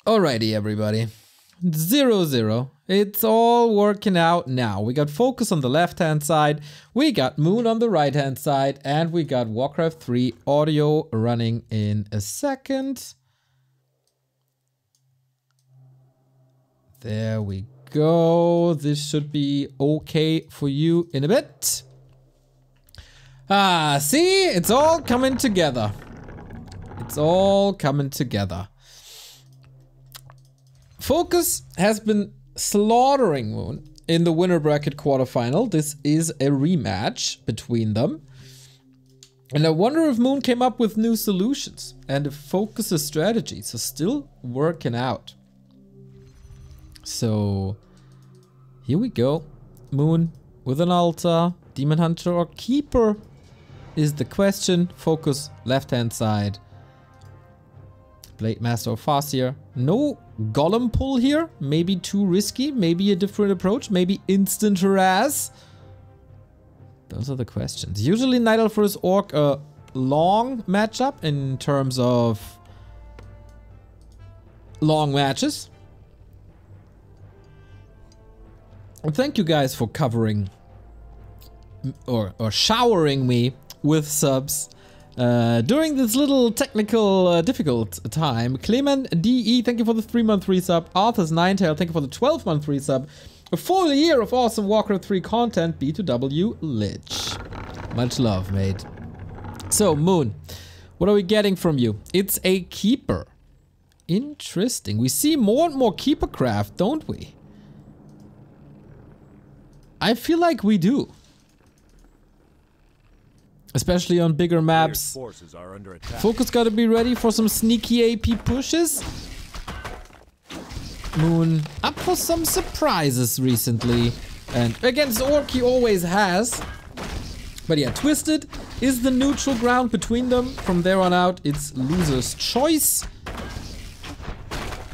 Alrighty, everybody. 0-0. It's all working out now. We got Focus on the left-hand side, we got Moon on the right-hand side, and we got Warcraft 3 audio running in a second. There we go. This should be okay for you in a bit. Ah, see? It's all coming together. It's all coming together. Focus has been slaughtering Moon in the winner bracket quarterfinal. This is a rematch between them. And I wonder if Moon came up with new solutions and if Focus's strategies are still working out. So here we go. Moon with an altar, Demon Hunter or Keeper is the question. Focus left-hand side. Blade Master or Farseer. No Golem pull here. Maybe too risky. Maybe a different approach. Maybe instant harass. Those are the questions. Usually Night Elf vs Orc a long matchup in terms of long matches. And thank you guys for covering or showering me with subs during this little technical difficult time. Clemen DE, thank you for the 3-month resub. Arthur's Ninetail, thank you for the 12-month resub. A full year of awesome Warcraft 3 content. B2W Lich. Much love, mate. So, Moon, what are we getting from you? It's a Keeper. Interesting. We see more and more Keeper craft, don't we? I feel like we do. Especially on bigger maps. Focus gotta be ready for some sneaky AP pushes. Moon up for some surprises recently. And against Orc he always has. But yeah, Twisted is the neutral ground between them. From there on out, it's loser's choice.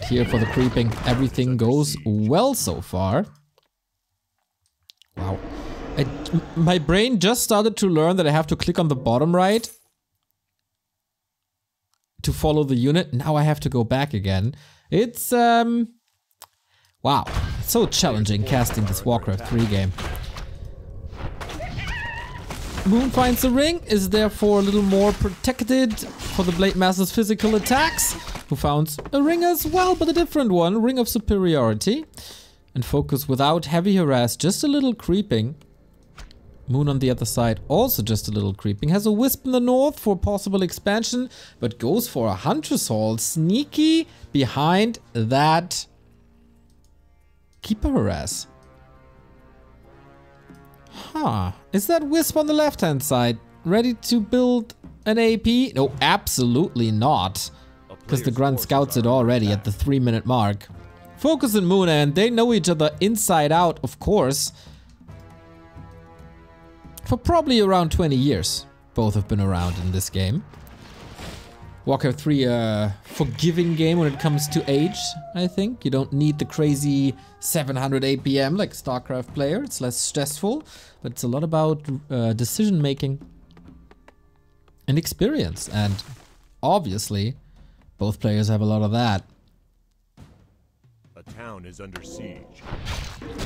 Here for the creeping, everything goes well so far. Wow. My brain just started to learn that I have to click on the bottom right to follow the unit. Now I have to go back again. It's, wow. It's so challenging casting this Warcraft 3 game. Moon finds the ring, is therefore a little more protected for the Blade Master's physical attacks. Who found a ring as well, but a different one. Ring of Superiority. And Focus without heavy harass, just a little creeping. Moon on the other side, also just a little creeping. Has a Wisp in the north for possible expansion, but goes for a Hunter's Hall. Sneaky behind that Keeper harass. Huh. Is that Wisp on the left-hand side ready to build an AP? No, absolutely not. Because the Grunt scouts it already at the 3-minute mark. Focus and Moon, and they know each other inside out, of course. For probably around 20 years. Both have been around in this game. Warcraft 3, a forgiving game when it comes to age, I think. You don't need the crazy 700 APM like StarCraft player. It's less stressful, but it's a lot about decision making and experience. And obviously, both players have a lot of that. A town is under siege.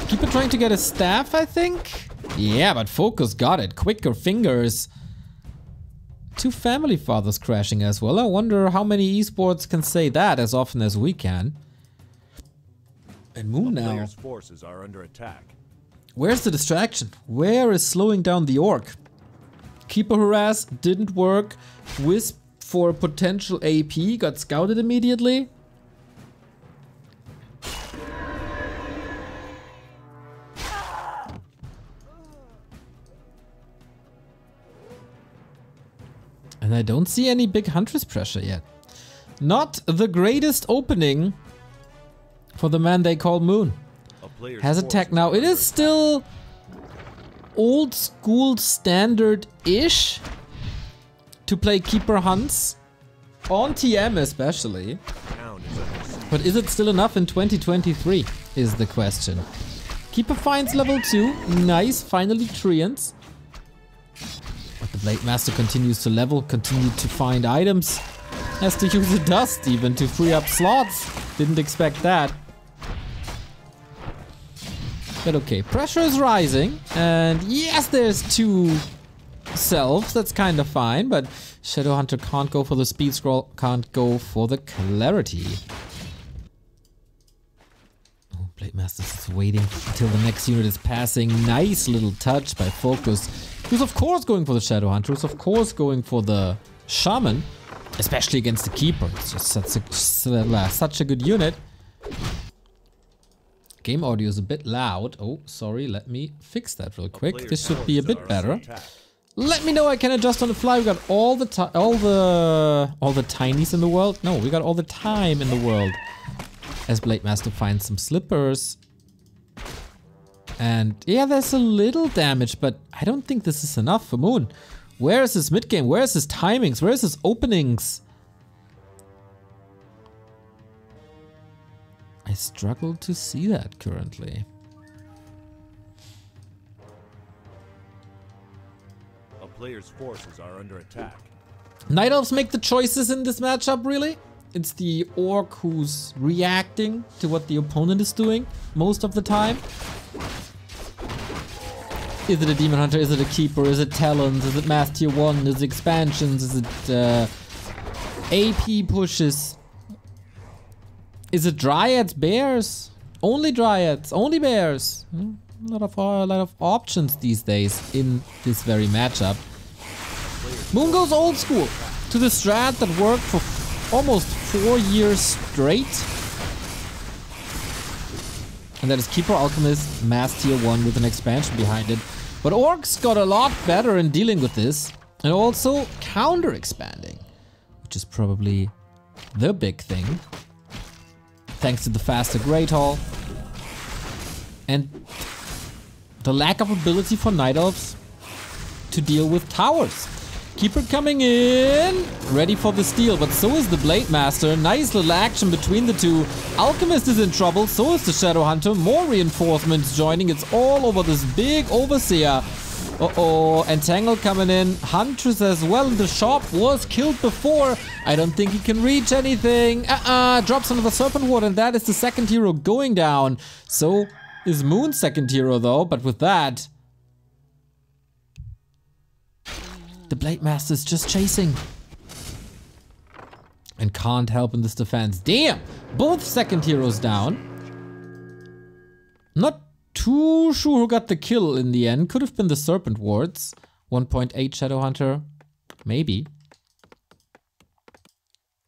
Keeper trying to get a staff, I think? Yeah, but Focus got it. Quicker fingers. 2 family fathers crashing as well. I wonder how many esports can say that as often as we can. And Moon now. Player's forces are under attack. Where's the distraction? Where is slowing down the Orc? Keeper harass didn't work. Wisp for potential AP got scouted immediately. And I don't see any big Huntress pressure yet. Not the greatest opening for the man they call Moon. Has attack now. It is still old school standard-ish to play Keeper hunts. On TM especially. But is it still enough in 2023 is the question. Keeper finds level 2. Nice, finally Treants. But the Blade Master continues to level, continues to find items. Has to use a dust even to free up slots. Didn't expect that. But okay, pressure is rising. And yes, there's 2 selves. That's kind of fine. But Shadowhunter can't go for the speed scroll. Can't go for the clarity. Oh, Blade Master is waiting until the next unit is passing. Nice little touch by Focus. Who's of course going for the Shadowhunter. Who's of course going for the Shaman. Especially against the Keeper. It's just such a good unit. Game audio is a bit loud. Oh, sorry. Let me fix that real quick. This should be a bit better. Let me know. I can adjust on the fly. We got all the tinies in the world. No, we got all the time in the world. As Blade Master finds some slippers. And yeah, there's a little damage, but I don't think this is enough for Moon. Where is his mid-game? Where is his timings? Where is his openings? I struggle to see that currently. A player's forces are under attack. Night Elves make the choices in this matchup, really? It's the Orc who's reacting to what the opponent is doing most of the time. Is it a Demon Hunter? Is it a Keeper? Is it Talons? Is it Mass Tier 1? Is it expansions? Is it AP pushes? Is it Dryads? Bears? Only Dryads? Only Bears? A lot of options these days in this very matchup. Moon goes old school to the strat that worked for almost 4 years straight. And that is Keeper, Alchemist, Mass Tier 1 with an expansion behind it. But Orcs got a lot better in dealing with this. And also counter expanding. Which is probably the big thing. Thanks to the faster Great Hall. And the lack of ability for Night Elves to deal with towers. Keeper coming in, ready for the steal, but so is the Blade Master. Nice little action between the two. Alchemist is in trouble, so is the Shadowhunter. More reinforcements joining. It's all over this big Overseer. Uh-oh, Entangle coming in. Huntress as well. The shop was killed before. I don't think he can reach anything. Drops another Serpent Ward, and that is the second hero going down. So is Moon's second hero though, but with that, the Blade Master is just chasing. And can't help in this defense. Damn! Both second heroes down. Not too sure who got the kill in the end. Could have been the Serpent Wards. 1.8 Shadowhunter. Maybe.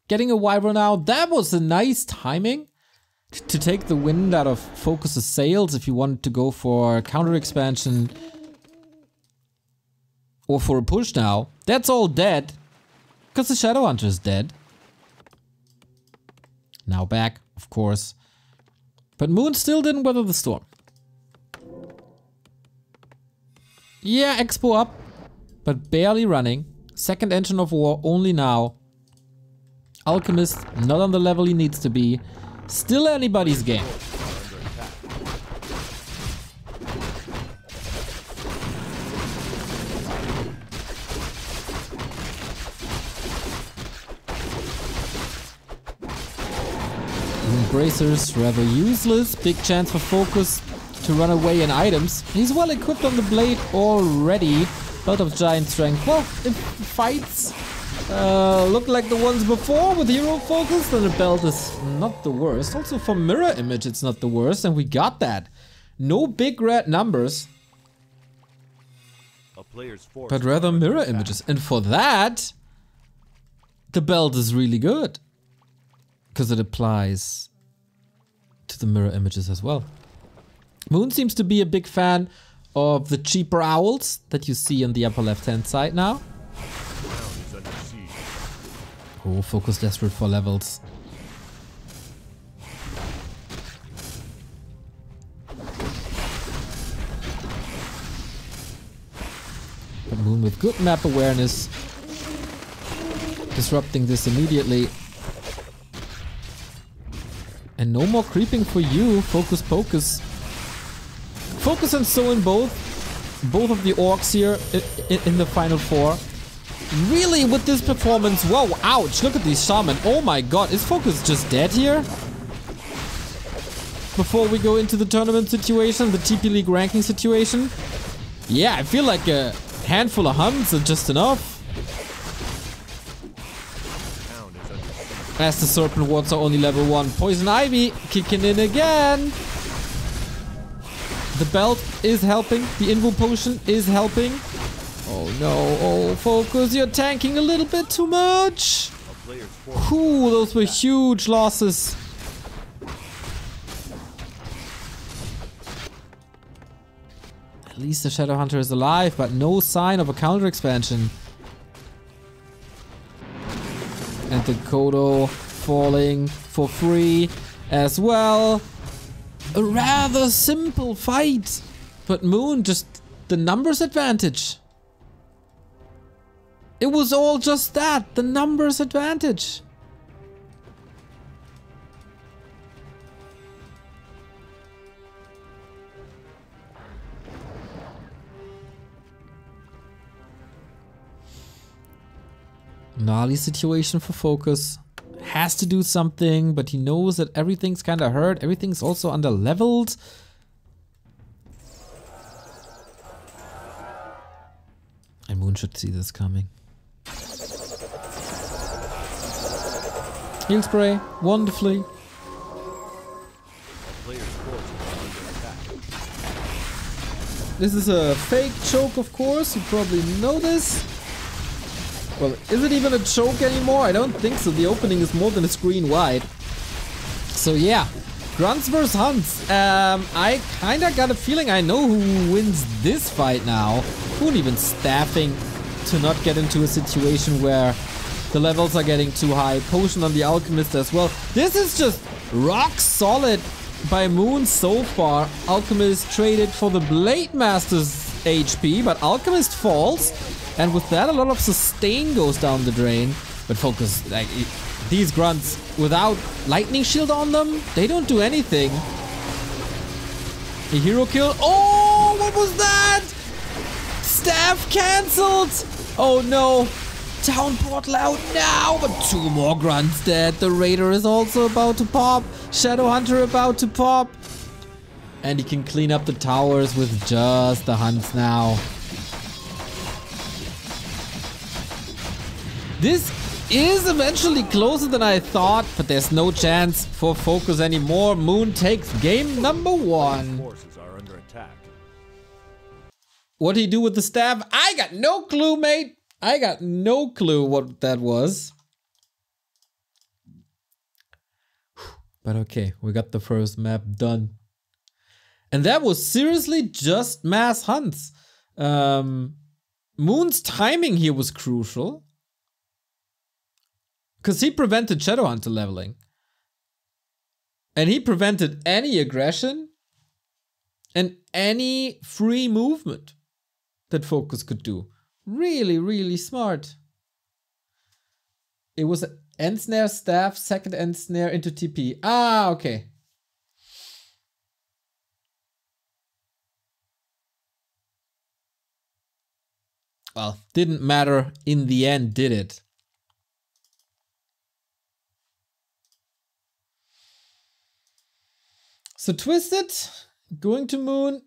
Getting a Wyvern now. That was a nice timing. To take the wind out of Focus's sails if you wanted to go for counter expansion. Or for a push now. That's all dead. Because the Shadowhunter is dead. Now back, of course. But Moon still didn't weather the storm. Yeah, Expo up. But barely running. Second engine of war only now. Alchemist not on the level he needs to be. Still anybody's game. Bracers rather useless. Big chance for Focus to run away in items. He's well equipped on the blade already. Belt of Giant Strength. Well, if fights look like the ones before with Hero Focus, then the belt is not the worst. Also for Mirror Image it's not the worst, and we got that. No big red numbers. But rather mirror images. And for that, the belt is really good. Because it applies to the mirror images as well. Moon seems to be a big fan of the cheaper owls that you see on the upper left hand side now. Oh, Focus desperate for levels. But Moon with good map awareness. Disrupting this immediately. And no more creeping for you, Focus Pocus. Focus and so in both of the orcs here in the final four. really with this performance, whoa, ouch, look at these shaman. Oh my god, is Focus just dead here? Before we go into the tournament situation, the TP League ranking situation. Yeah, I feel like a handful of hunts are just enough. As the Serpent Wards are only level 1. Poison Ivy kicking in again. The belt is helping. The Invo Potion is helping. Oh no, oh Focus, you're tanking a little bit too much. Ooh, those were huge losses. At least the Shadowhunter is alive, but no sign of a counter expansion. And the Kodo falling for free as well. A rather simple fight. But Moon just the numbers advantage. It was all just that, the numbers advantage. Gnarly situation for Focus. Has to do something, but he knows that everything's kind of hurt. Everything's also under leveled. And Moon should see this coming. Heal spray, wonderfully. This is a fake choke, of course. You probably know this. Well, is it even a choke anymore? I don't think so. The opening is more than a screen wide. So yeah, Grunts vs Hunts. I kinda got a feeling I know who wins this fight now. Moon even staffing to not get into a situation where the levels are getting too high. Potion on the Alchemist as well. This is just rock solid by Moon so far. Alchemist traded for the Blade Master's HP, but Alchemist falls. And with that, a lot of sustain goes down the drain. But Focus, like, these Grunts, without Lightning Shield on them, they don't do anything. A hero kill. Oh, what was that? Staff cancelled. Oh no. Town portal out now. But 2 more Grunts dead. The Raider is also about to pop. Shadowhunter about to pop. And he can clean up the towers with just the Hunts now. This is eventually closer than I thought, but there's no chance for Focus anymore. Moon takes game number 1. Forces are under attack. What'd he do with the staff? I got no clue, mate. I got no clue what that was. But okay, we got the first map done. And that was seriously just mass hunts. Moon's timing here was crucial. Because he prevented Shadowhunter leveling. And he prevented any aggression and any free movement that Focus could do. Really, really smart. It was an end snare staff, second end snare into TP. Ah, okay. Well, didn't matter in the end, did it? So Twisted, going to Moon.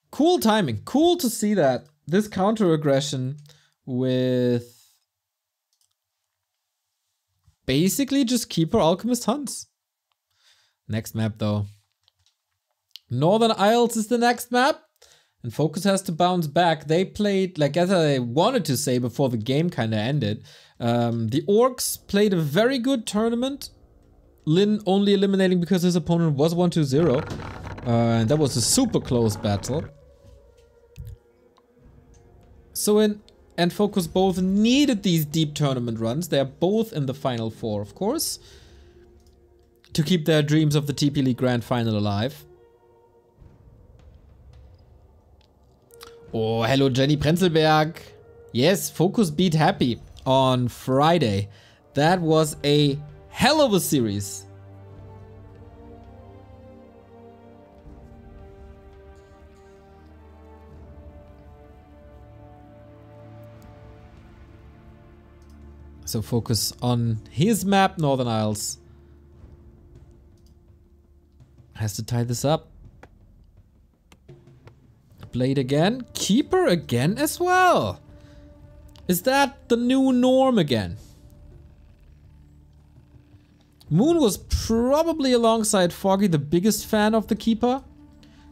Cool timing. Cool to see that. This counter aggression with basically just Keeper Alchemist Hunts. Next map though. Northern Isles is the next map. And Focus has to bounce back. They played, like as I wanted to say before the game kind of ended. The Orcs played a very good tournament. Lin only eliminating because his opponent was 1-2-0. And that was a super close battle. So and Focus both needed these deep tournament runs. They are both in the Final Four, of course. To keep their dreams of the TP League Grand Final alive. Oh, hello Jenny Prenzelberg. Yes, Focus beat Happy on Friday. That was a hell of a series. So focus on his map, Northern Isles. Has to tie this up. Blade again. Keeper again as well. Is that the new norm again? Moon was probably alongside Foggy the biggest fan of the Keeper.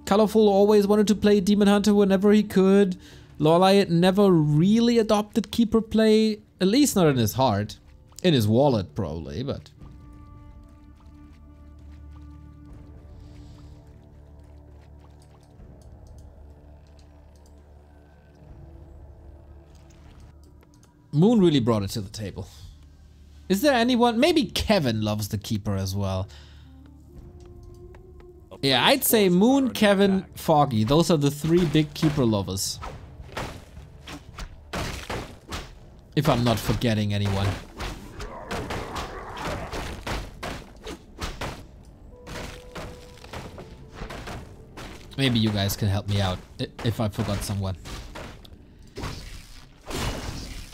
Colorful always wanted to play Demon Hunter whenever he could. Lorelei never really adopted Keeper play, at least not in his heart. In his wallet probably, but... Moon really brought it to the table. Is there anyone? Maybe Kevin loves the Keeper as well. Yeah, I'd say Moon, Kevin, Foggy. Those are the three big Keeper lovers. If I'm not forgetting anyone. Maybe you guys can help me out if I forgot someone.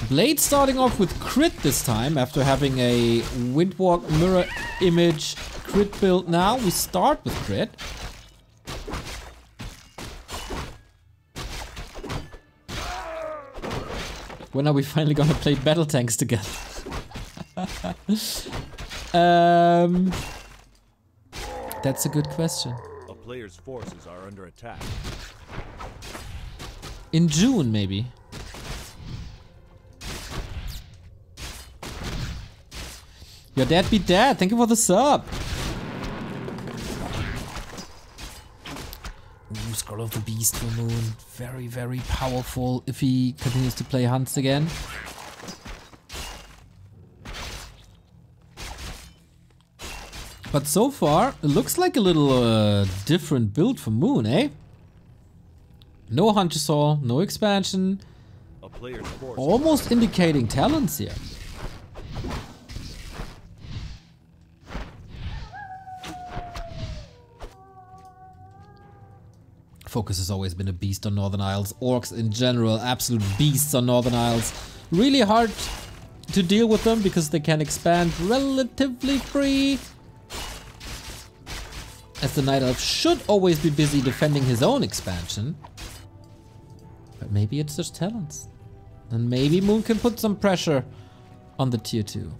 Blade starting off with crit this time after having a Windwalk mirror image crit build now. We start with crit. When are we finally gonna play battle tanks together? That's a good question. A player's forces are under attack. In June, maybe. Your dad beat dad. Thank you for the sub. Ooh, Scroll of the Beast for Moon. Very, very powerful if he continues to play hunts again. But so far, it looks like a little different build for Moon, eh? No Hunter Saw, no expansion. A player's force Almost indicating talents here. Focus has always been a beast on Northern Isles. Orcs in general, absolute beasts on Northern Isles. Really hard to deal with them because they can expand relatively free. As the Night Elf should always be busy defending his own expansion. But maybe it's just talents. And maybe Moon can put some pressure on the tier 2.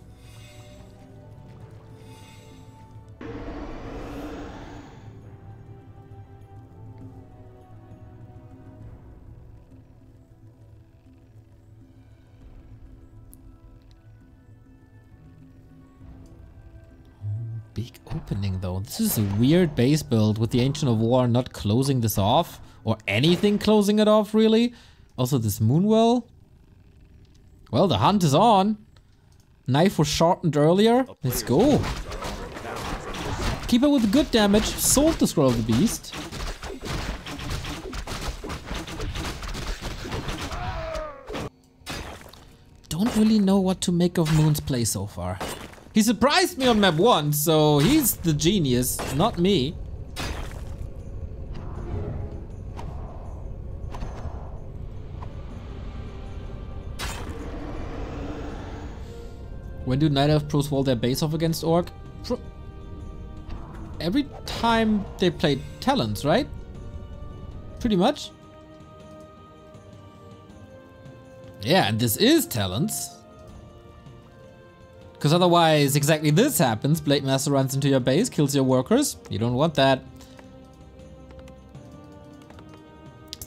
Big opening though. This is a weird base build with the Ancient of War not closing this off. Or anything closing it off really. Also this Moonwell. Well, the hunt is on. Knife was sharpened earlier. Let's go. Keeper with good damage. Sold the Scroll of the Beast. Don't really know what to make of Moon's play so far. He surprised me on map 1, so he's the genius, not me. When do Night Elf pros wall their base off against Orc? Every time they play Talons, right? Pretty much. Yeah, and this is Talons. Because otherwise, exactly this happens. Blade Master runs into your base, kills your workers. You don't want that.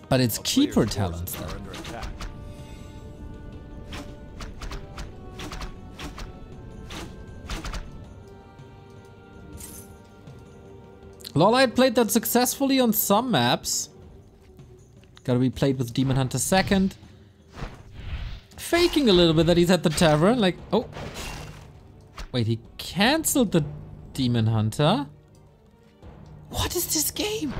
But it's Keeper Talents then. Lol, I played that successfully on some maps. Gotta be played with Demon Hunter second. Faking a little bit that he's at the tavern, like, oh. Wait, he cancelled the Demon Hunter? What is this game?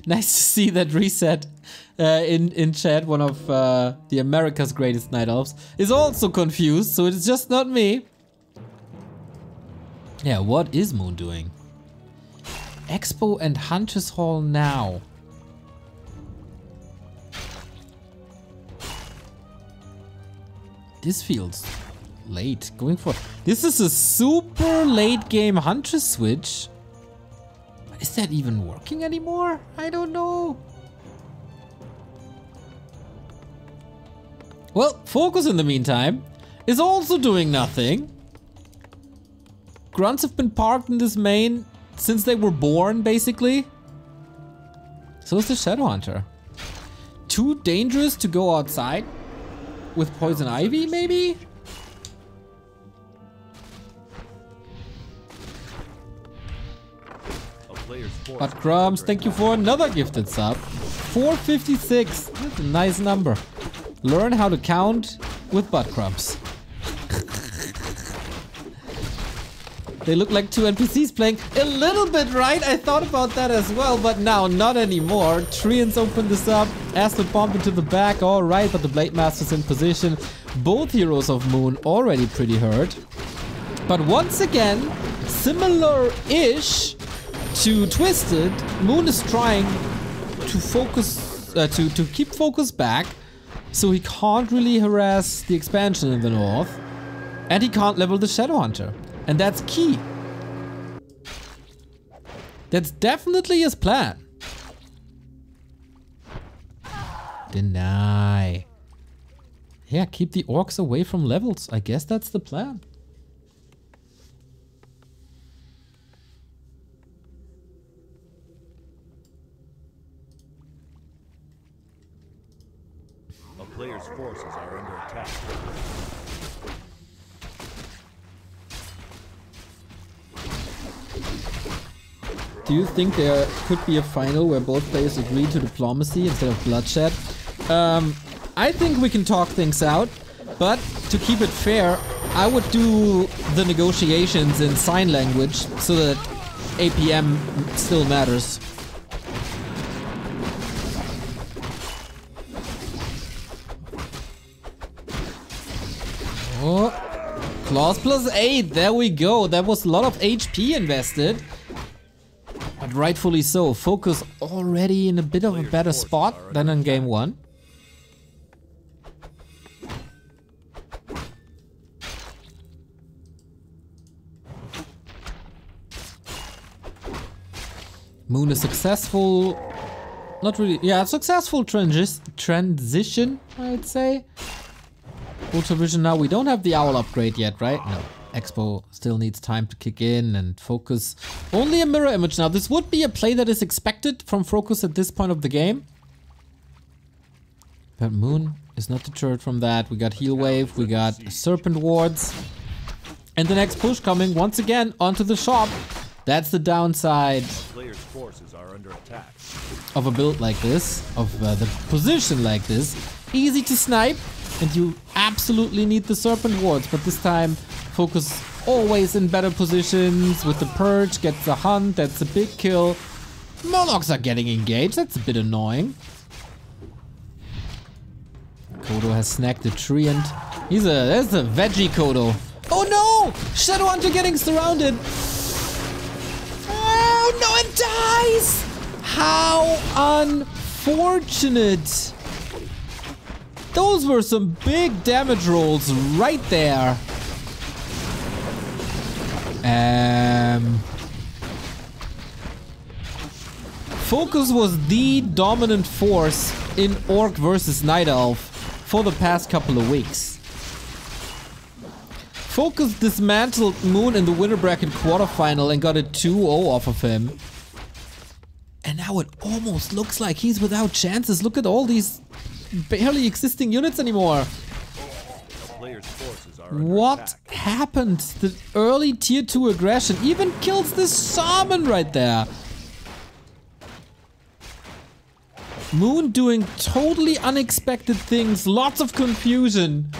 Nice to see that reset in chat. One of the America's greatest Night Elves is also confused, so it's just not me. Yeah, what is Moon doing? Expo and Hunter's Hall now. This feels late. Going for... This is a super late game Huntress switch. Is that even working anymore? I don't know. Well, Focus in the meantime is also doing nothing. Grunts have been parked in this main since they were born, basically. So is the Shadowhunter. Too dangerous to go outside with Poison Ivy, maybe? But Crumbs, thank you for another gifted sub. 456. That's a nice number. Learn how to count with butt crumbs. They look like two NPCs playing a little bit, right? I thought about that as well, but now not anymore. Treants opened this up. Acid bomb into the back. All right, but the Blade Master's in position. Both heroes of Moon already pretty hurt. But once again, similar-ish to Twisted, Moon is trying to focus, to keep focus back, so he can't really harass the expansion in the north, and he can't level the Shadowhunter, and that's key. That's definitely his plan. Deny. Yeah, keep the orcs away from levels. I guess that's the plan. Players' forces are under attack. Do you think there could be a final where both players agree to diplomacy instead of bloodshed? I think we can talk things out, but to keep it fair, I would do the negotiations in sign language so that APM still matters. Oh, claws +8, there we go. That was a lot of HP invested. But rightfully so. Focus already in a bit of a better spot than in game 1. Moon is successful. Not really. Yeah, successful transition, I'd say. Ultravision now, we don't have the Owl upgrade yet, right? No. Expo still needs time to kick in and Focus. Only a mirror image now. This would be a play that is expected from Focus at this point of the game. But Moon is not deterred from that. We got Heal Wave, we got Serpent Wards. And the next push coming once again onto the shop. That's the downside Players' forces are under attack. of a build like this, of the position like this. Easy to snipe. And you absolutely need the Serpent Wards, but this time Focus always in better positions with the Purge, gets the Hunt, that's a big kill. Molochs are getting engaged, that's a bit annoying. Kodo has snagged the Treant. There's a veggie Kodo. Oh no! Shadowhunter getting surrounded. Oh no, it dies! How unfortunate. Those were some big damage rolls right there. Focus was the dominant force in Orc versus Night Elf for the past couple of weeks. Focus dismantled Moon in the winner bracket quarterfinal and got a 2-0 off of him. And now it almost looks like he's without chances. Look at all these barely existing units anymore. What happened? The early tier 2 aggression even kills this shaman right there. Moon doing totally unexpected things, lots of confusion.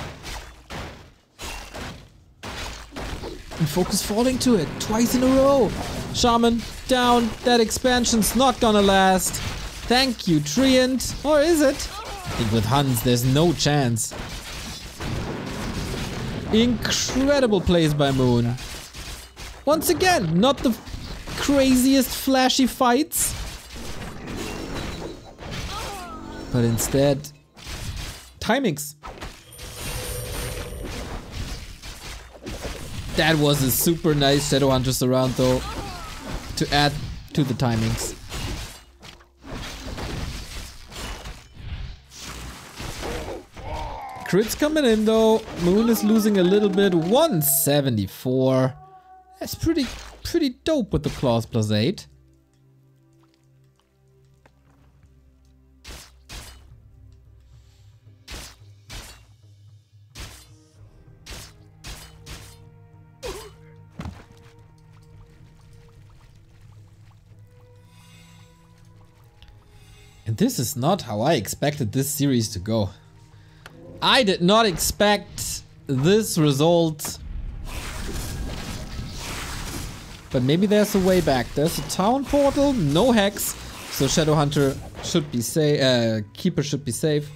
And Focus falling to it twice in a row. Shaman down, that expansion's not gonna last. Thank you, Treant. Or is it? I think with Huns there's no chance. Incredible plays by Moon. Once again, not the craziest flashy fights. But instead, timings. That was a super nice Shadowhunters around though, to add to the timings. Crits coming in though. Moon is losing a little bit. 174. That's pretty dope with the claws +8. And this is not how I expected this series to go. I did not expect this result. But maybe there's a way back. There's a town portal, no hex. So Shadowhunter should be safe, Keeper should be safe.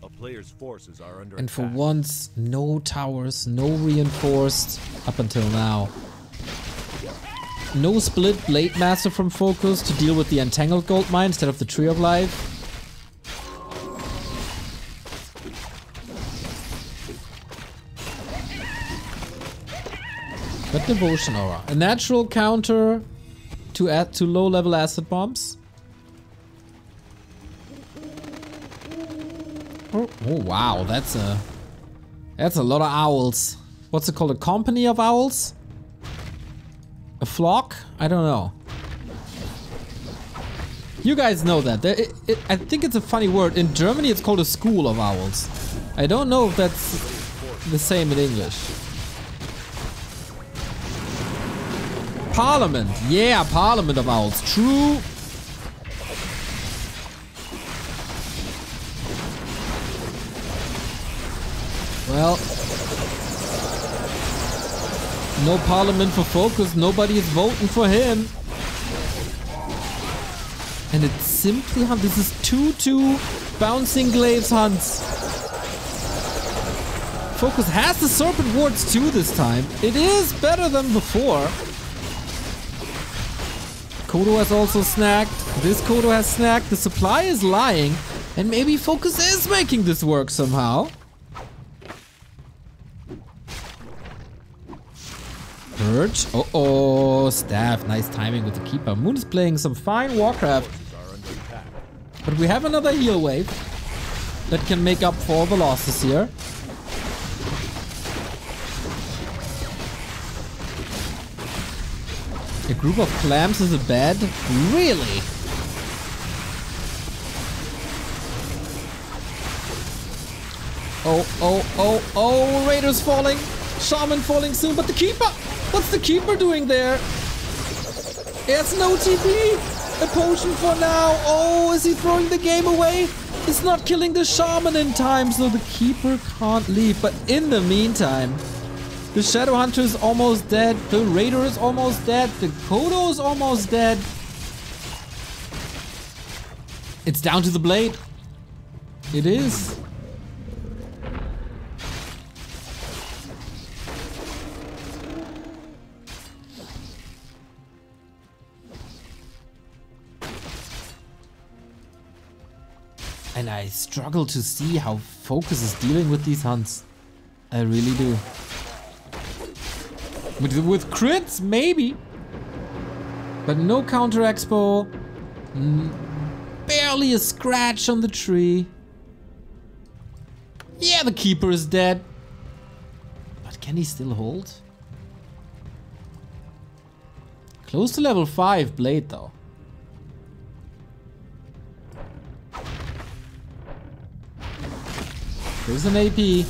A player's forces are under And for attack. once, no towers, no reinforced up until now. No split Blade Master from Focus to deal with the Entangled Gold Mine instead of the Tree of Life. But Devotion Aura. A natural counter to add to low-level acid bombs. Oh wow, that's a lot of owls. What's it called? A company of owls? A flock? I don't know. You guys know that. I think it's a funny word. In Germany it's called a school of owls. I don't know if that's the same in English. Parliament. Yeah, Parliament of Owls. True. Well, no Parliament for Focus. Nobody is voting for him. And it's simply Hunt. This is 2-2 bouncing glaives hunts. Focus has the Serpent Wards too this time. It is better than before. Kodo has also snagged. This Kodo has snagged. The supply is lying. And maybe Focus is making this work somehow. Purge. Uh-oh. Staff. Nice timing with the Keeper. Moon is playing some fine Warcraft. But we have another heal wave that can make up for all the losses here. A group of clams is a bed? Really? Oh, Raiders falling. Shaman falling soon, but the Keeper! What's the Keeper doing there? There's no TP! A potion for now! Oh, is he throwing the game away? He's not killing the Shaman in time, so the Keeper can't leave. But in the meantime, the Shadowhunter is almost dead, the Raider is almost dead, the Kodo is almost dead. It's down to the Blade. It is. And I struggle to see how Focus is dealing with these hunts. I really do. With crits, maybe. But no counter expo. Barely a scratch on the tree. Yeah, the Keeper is dead. But can he still hold? Close to level 5 Blade though. There's an AP.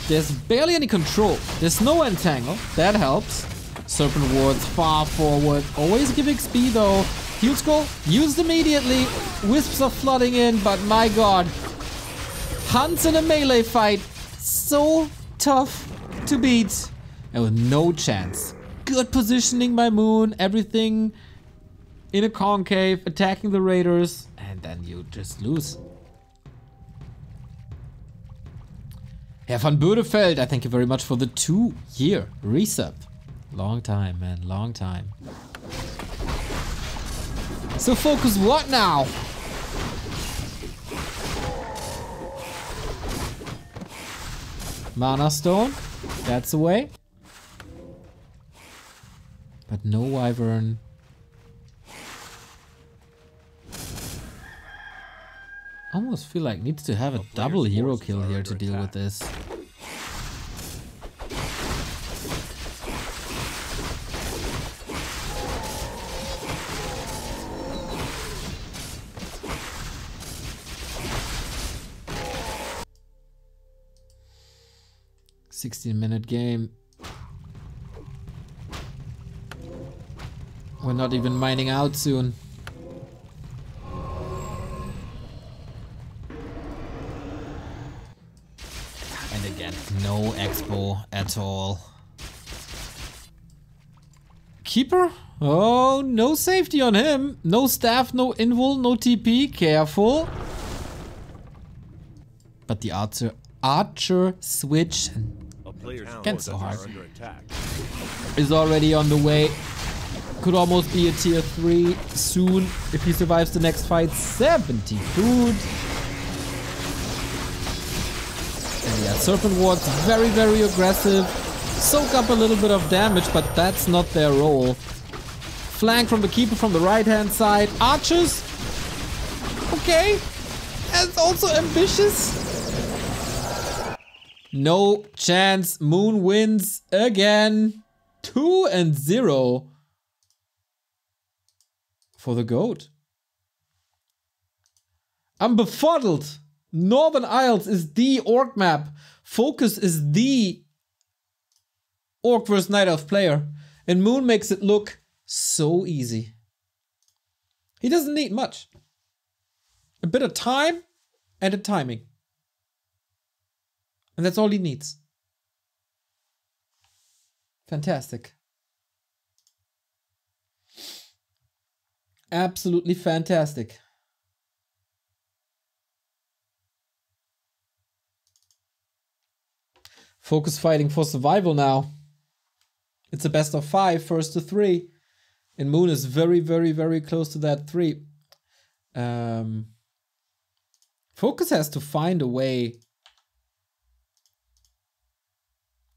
There's barely any control. There's no entangle. That helps. Serpent wards far forward. Always give XP though. Heal scroll used immediately. Wisps are flooding in, but my god. Hunts in a melee fight. So tough to beat. And with no chance. Good positioning by Moon. Everything in a concave. Attacking the Raiders. And then you just lose. Herr van Bödefeld, I thank you very much for the 2-year resub. Long time, man, long time. So Focus, what now? Mana Stone. That's the way. But no Wyvern. I almost feel like needs to have a double hero kill here to deal with this. "16-minute game. We're not even mining out soon." And again, no expo at all. Keeper? Oh, no safety on him. No staff, no invul, no TP. Careful. But the archer switch again so hard is already on the way. Could almost be a tier 3 soon if he survives the next fight. 70 food. And yeah, Serpent Ward's very, very aggressive. Soak up a little bit of damage, but that's not their role. Flank from the Keeper from the right-hand side. Archers. Okay. That's also ambitious. No chance. Moon wins again. 2-0 for the GOAT. I'm befuddled. Northern Isles is the orc map. Focus is the orc versus Night Elf player. And Moon makes it look so easy. He doesn't need much. A bit of time and a timing. And that's all he needs. Fantastic. Absolutely fantastic. Focus fighting for survival now. It's a best of 5, first to 3. And Moon is very, very, very close to that 3. Focus has to find a way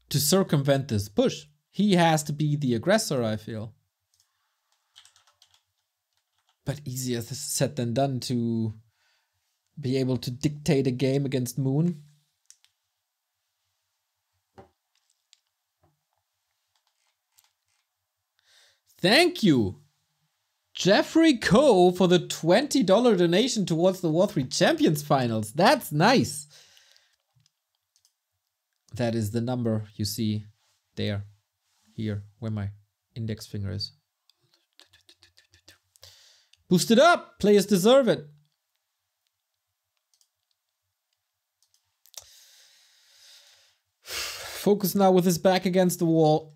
to circumvent this push. He has to be the aggressor, I feel. But easier said than done to be able to dictate a game against Moon. Thank you, Jeffrey Coe, for the $20 donation towards the War 3 Champions Finals. That's nice. That is the number you see there, here, where my index finger is. Boost it up! Players deserve it. Focus now with his back against the wall.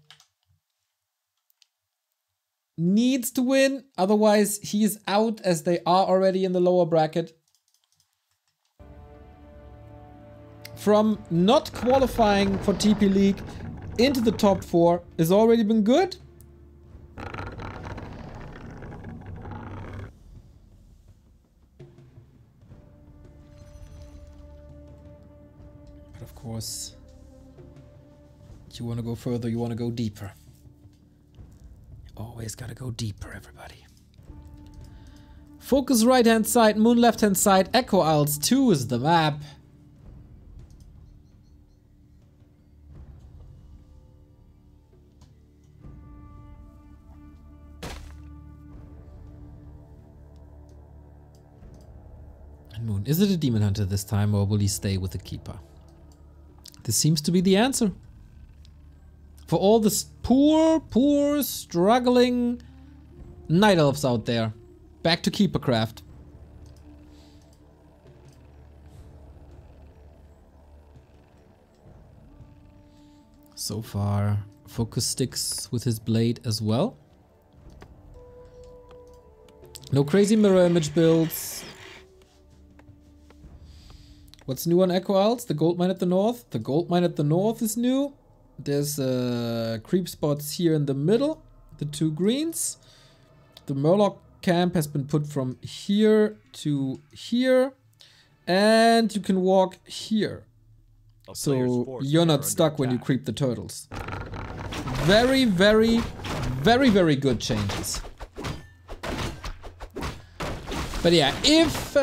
Needs to win, otherwise he is out, as they are already in the lower bracket. From not qualifying for TP League into the top 4 has already been good. But of course, you want to go further, you want to go deeper. Always gotta go deeper, everybody. Focus right hand side, Moon left hand side, Echo Isles 2 is the map. And Moon, is it a Demon Hunter this time, or will he stay with the Keeper? This seems to be the answer. For all the poor, struggling Night Elves out there. Back to Keepercraft. So far, Focus sticks with his blade as well. No crazy mirror image builds. What's new on Echo Isles? The gold mine at the north. The gold mine at the north is new. There's creep spots here in the middle, the 2 greens. The Murloc camp has been put from here to here. And you can walk here. So you're not stuck when you creep the turtles. Very, very, very, very good changes. But yeah, if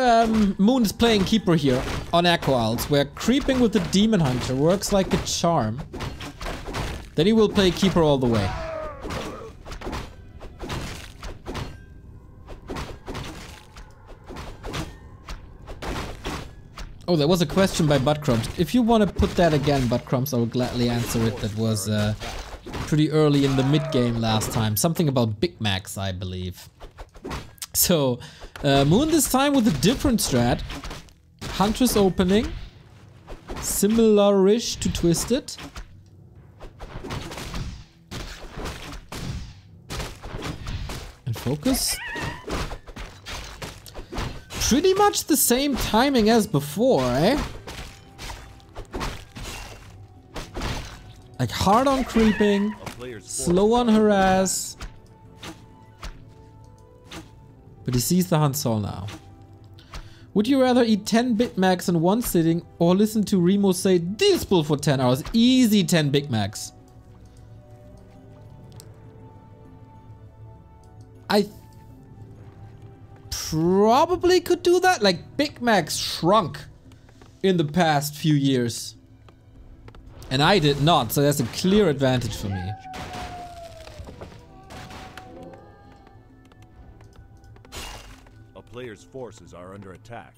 Moon is playing Keeper here on Echo Isles, where creeping with the Demon Hunter works like a charm, then he will play Keeper all the way. Oh, there was a question by Buttcrumbs. If you want to put that again, Buttcrumbs, I will gladly answer it. That was pretty early in the mid-game last time. Something about Big Macs, I believe. So, Moon this time with a different strat. Huntress opening. Similar-ish to Twisted. And focus. Pretty much the same timing as before, eh? Like hard on creeping, slow on harass. But he sees the Hunt Soul now. Would you rather eat 10 Big Macs in one sitting or listen to Remo say Dispel for 10 hours? Easy 10 Big Macs. I probably could do that. Like, Big Macs shrunk in the past few years. And I did not, so that's a clear advantage for me. A player's forces are under attack.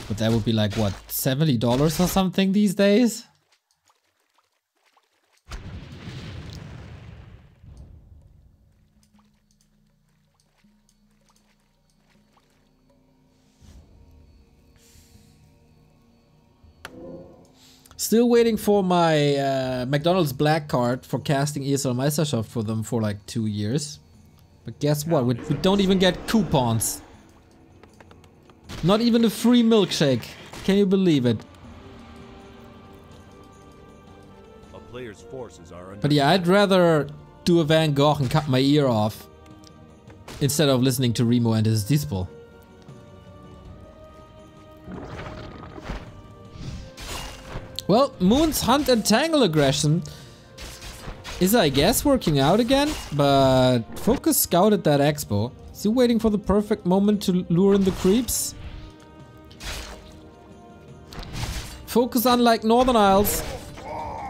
But that would be like, what, $70 or something these days? Still waiting for my McDonald's black card for casting ESL Meisterschaft for them for like 2 years. But guess what? We don't even get coupons. Not even a free milkshake. Can you believe it? A player's forces are under But yeah, I'd rather do a Van Gogh and cut my ear off instead of listening to Remo and his Dispel. Well, Moon's Hunt and Tangle aggression is, I guess, working out again, but Focus scouted that expo. Is he waiting for the perfect moment to lure in the creeps? Focus, unlike Northern Isles,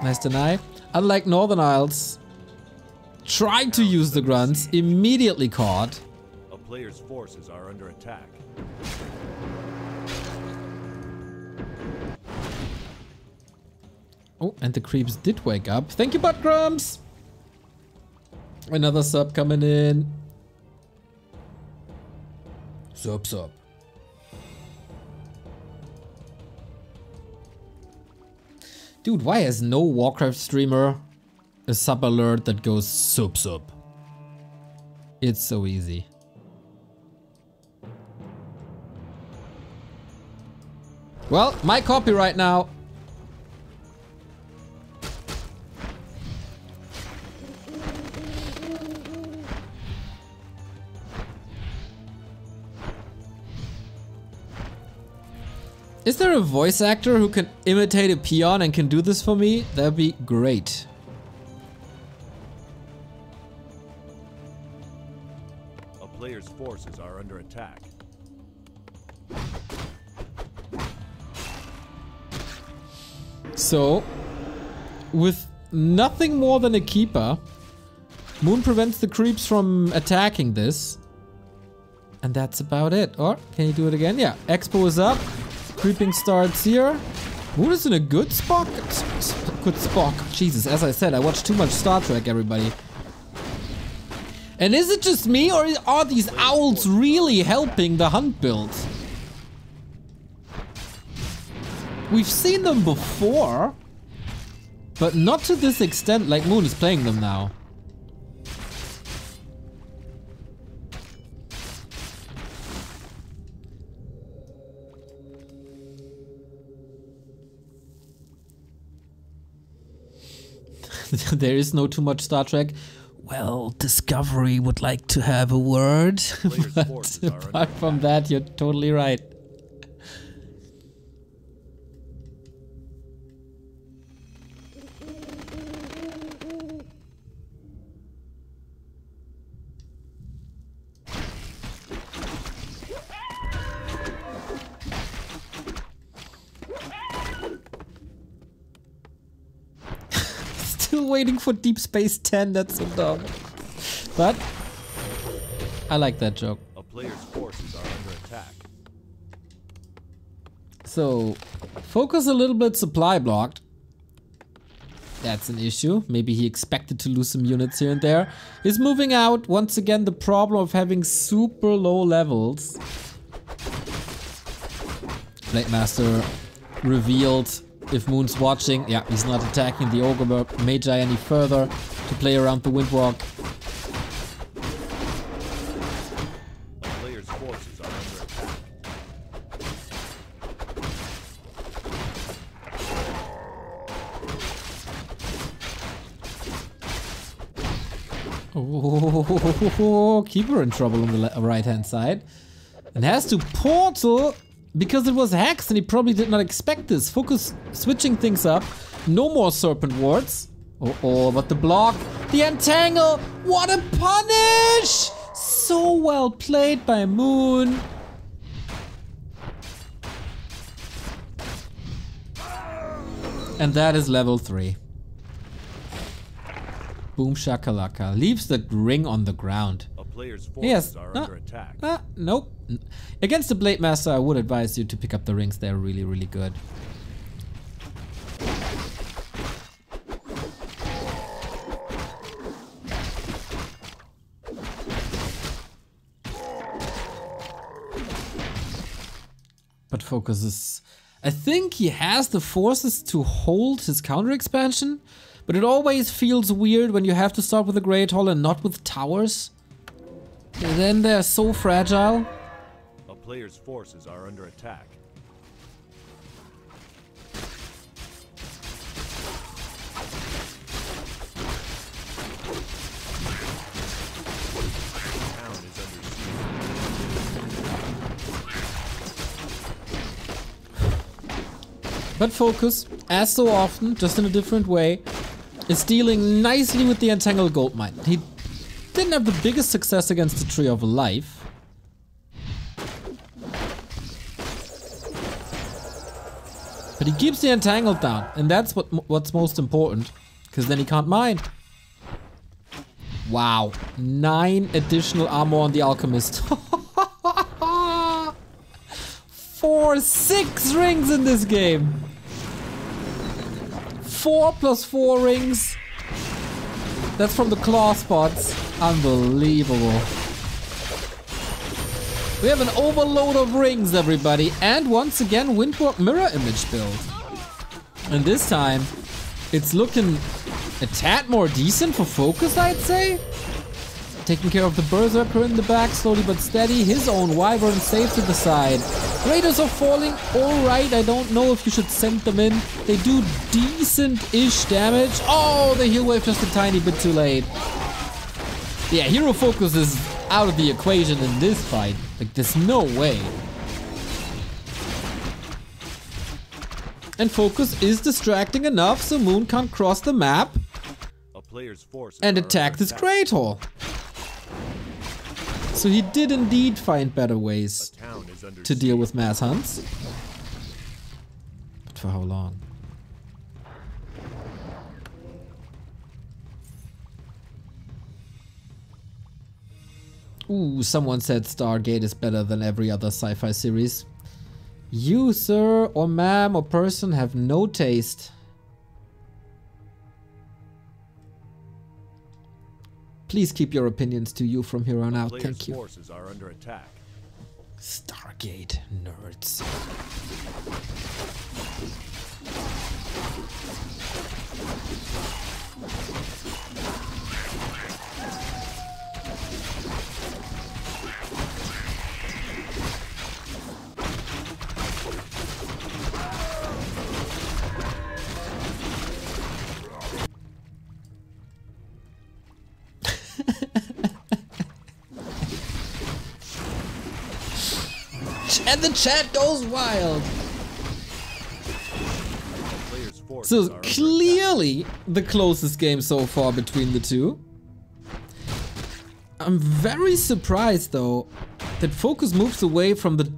nice deny, unlike Northern Isles, tried to use the grunts, immediately caught. A player's forces are under attack. Oh, and the creeps did wake up. Thank you, Buttcrumbs! Another sub coming in. Sub. Dude, why has no Warcraft streamer a sub alert that goes sub? It's so easy. Well, my copyright now. Is there a voice actor who can imitate a peon and can do this for me? That'd be great. A player's forces are under attack. So, with nothing more than a keeper, Moon prevents the creeps from attacking this. And that's about it. Or, can you do it again? Yeah, Expo is up. Creeping starts here. Moon is in a good spot. Good spot. Jesus, as I said, I watch too much Star Trek, everybody. And is it just me, or are these owls really helping the hunt build? We've seen them before, but not to this extent like Moon is playing them now. There is no too much Star Trek. Well, Discovery would like to have a word. But apart from that, you're totally right. still waiting for Deep Space 10. That's so dumb. But I like that joke. A player's forces are under attack. So, focus a little bit supply blocked. That's an issue. Maybe he expected to lose some units here and there. He's moving out. Once again, the problem of having super low levels. Blade Master revealed, if Moon's watching, yeah, he's not attacking the Ogre Magi any further to play around the Windwalk. A player's forces are under attack. Oh, Keeper in trouble on the right hand side. And has to portal because it was hexed and he probably did not expect this. Focus switching things up. No more Serpent Wards. Oh, but the block. The Entangle. What a punish! So well played by Moon. And that is level 3. Boom shakalaka. Leaves the ring on the ground. A player's forces are under attack. Nope. Against the Blade Master, I would advise you to pick up the rings. They're really, really good. But Focus is... I think he has the forces to hold his counter expansion. But it always feels weird when you have to start with a Great Hall and not with towers. And then they're so fragile. A player's forces are under attack. Town is under siege. But Focus, as so often, just in a different way, is dealing nicely with the Entangled Goldmine. He didn't have the biggest success against the Tree of Life. But he keeps the Entangled down, and that's what's most important, because then he can't mine. Wow, 9 additional armor on the Alchemist. 6 rings in this game. 4 + 4 rings. That's from the claw spots. Unbelievable. We have an overload of rings, everybody. And once again, Windwalk mirror image build. And this time, it's looking a tad more decent for Focus, I'd say. Taking care of the Berserker in the back, slowly but steady. His own Wyvern safe to the side. Raiders are falling, alright. I don't know if you should send them in. They do decent-ish damage. Oh, the heal wave just a tiny bit too late. Yeah, Hero Focus is out of the equation in this fight. Like, there's no way. And Focus is distracting enough so Moon can't cross the map A player's forces and are attack under this Great Hall. So he did indeed find better ways A town is under to deal with mass hunts. But for how long? Ooh, someone said Stargate is better than every other sci-fi series. You, sir, or ma'am, or person have no taste. Please keep your opinions to you from here on out. Thank you. Forces are under attack. Stargate nerds. And the chat goes wild. So clearly the closest game so far between the two. I'm very surprised though that Focus moves away from the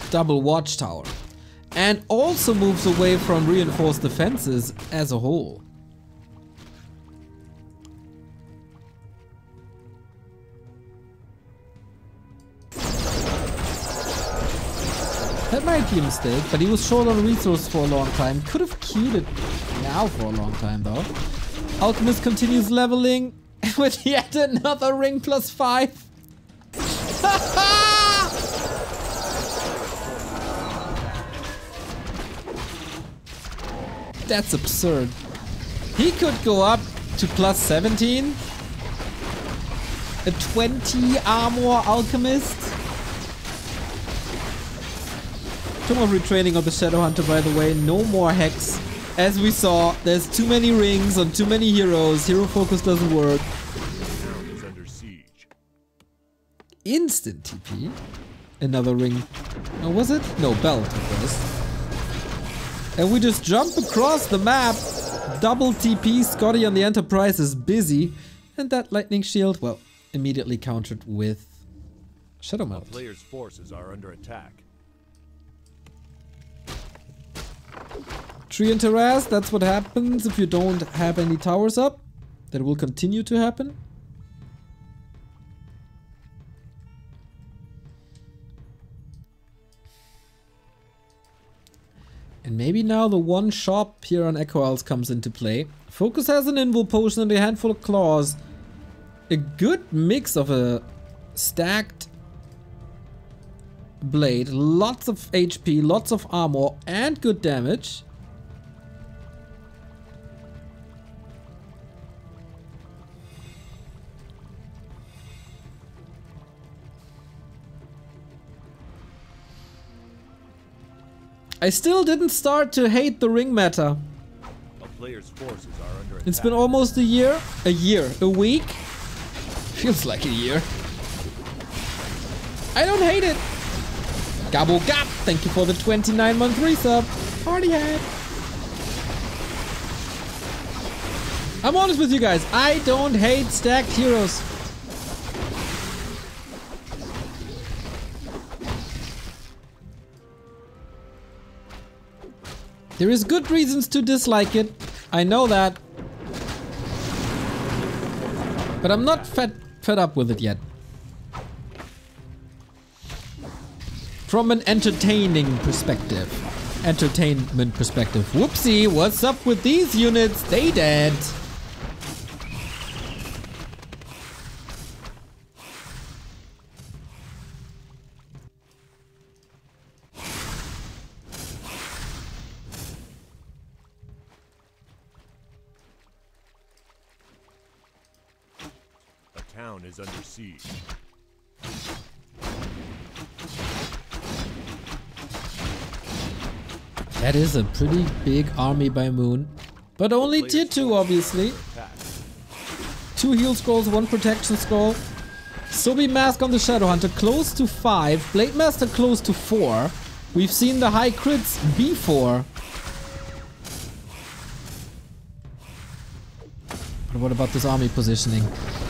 double watchtower and also moves away from reinforced defenses as a whole. That might be a mistake, but he was short on resource for a long time. Could have queued it now for a long time though. Alchemist continues leveling with yet another ring +5. That's absurd. He could go up to +17. A 20 armor alchemist. Tomb of Retraining of the Shadowhunter, by the way. No more hex. As we saw, there's too many rings on too many heroes. Hero focus doesn't work. Town is under siege. Instant TP. Another ring. Oh, was it? No, belt it was. And we just jump across the map. Double TP. Scotty on the Enterprise is busy. And that lightning shield, well, immediately countered with Shadow Melt. Players' forces are under attack. Tree and terrace, that's what happens if you don't have any towers up. That will continue to happen. And maybe now the one shop here on Echo Isles comes into play. Focus has an invul potion and a handful of claws. A good mix of a stacked blade, lots of HP, lots of armor, and good damage. I still didn't start to hate the ring meta. A player's forces are under attack. It's been almost a year, a week. Feels like a year. I don't hate it. Gobble gop, thank you for the 29-month resub. Party hat. I'm honest with you guys, I don't hate stacked heroes. There is good reasons to dislike it. I know that. But I'm not fed up with it yet. From an entertainment perspective. Whoopsie, what's up with these units? They dead. Town is under siege. That is a pretty big army by Moon. But only tier 2, obviously. 2 heal scrolls, 1 protection scroll. Sobi Mask on the Shadowhunter close to 5. Blade Master close to 4. We've seen the high crits before. But what about this army positioning?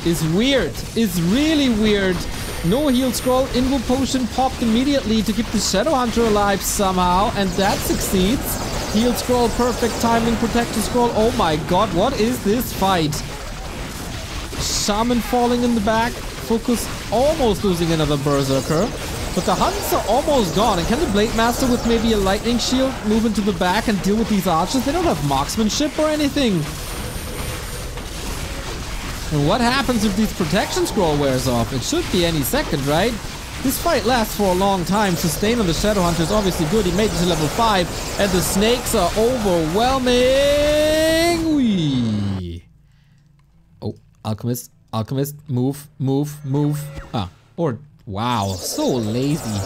It's weird. It's really weird. No heal scroll. Invul potion popped immediately to keep the Shadowhunter alive somehow. And that succeeds. Heal scroll, perfect timing, protection scroll. Oh my god, what is this fight? Shaman falling in the back. Focus almost losing another Berserker. But the hunts are almost gone. And can the Blade Master with maybe a lightning shield move into the back and deal with these archers? They don't have marksmanship or anything. And what happens if this protection scroll wears off? It should be any second, right? This fight lasts for a long time. Sustain on the Shadowhunter is obviously good. He made it to level 5. And the snakes are overwhelming. Whee. Oh, Alchemist. Alchemist. Move. Move. Move. Ah. Or, wow. So lazy.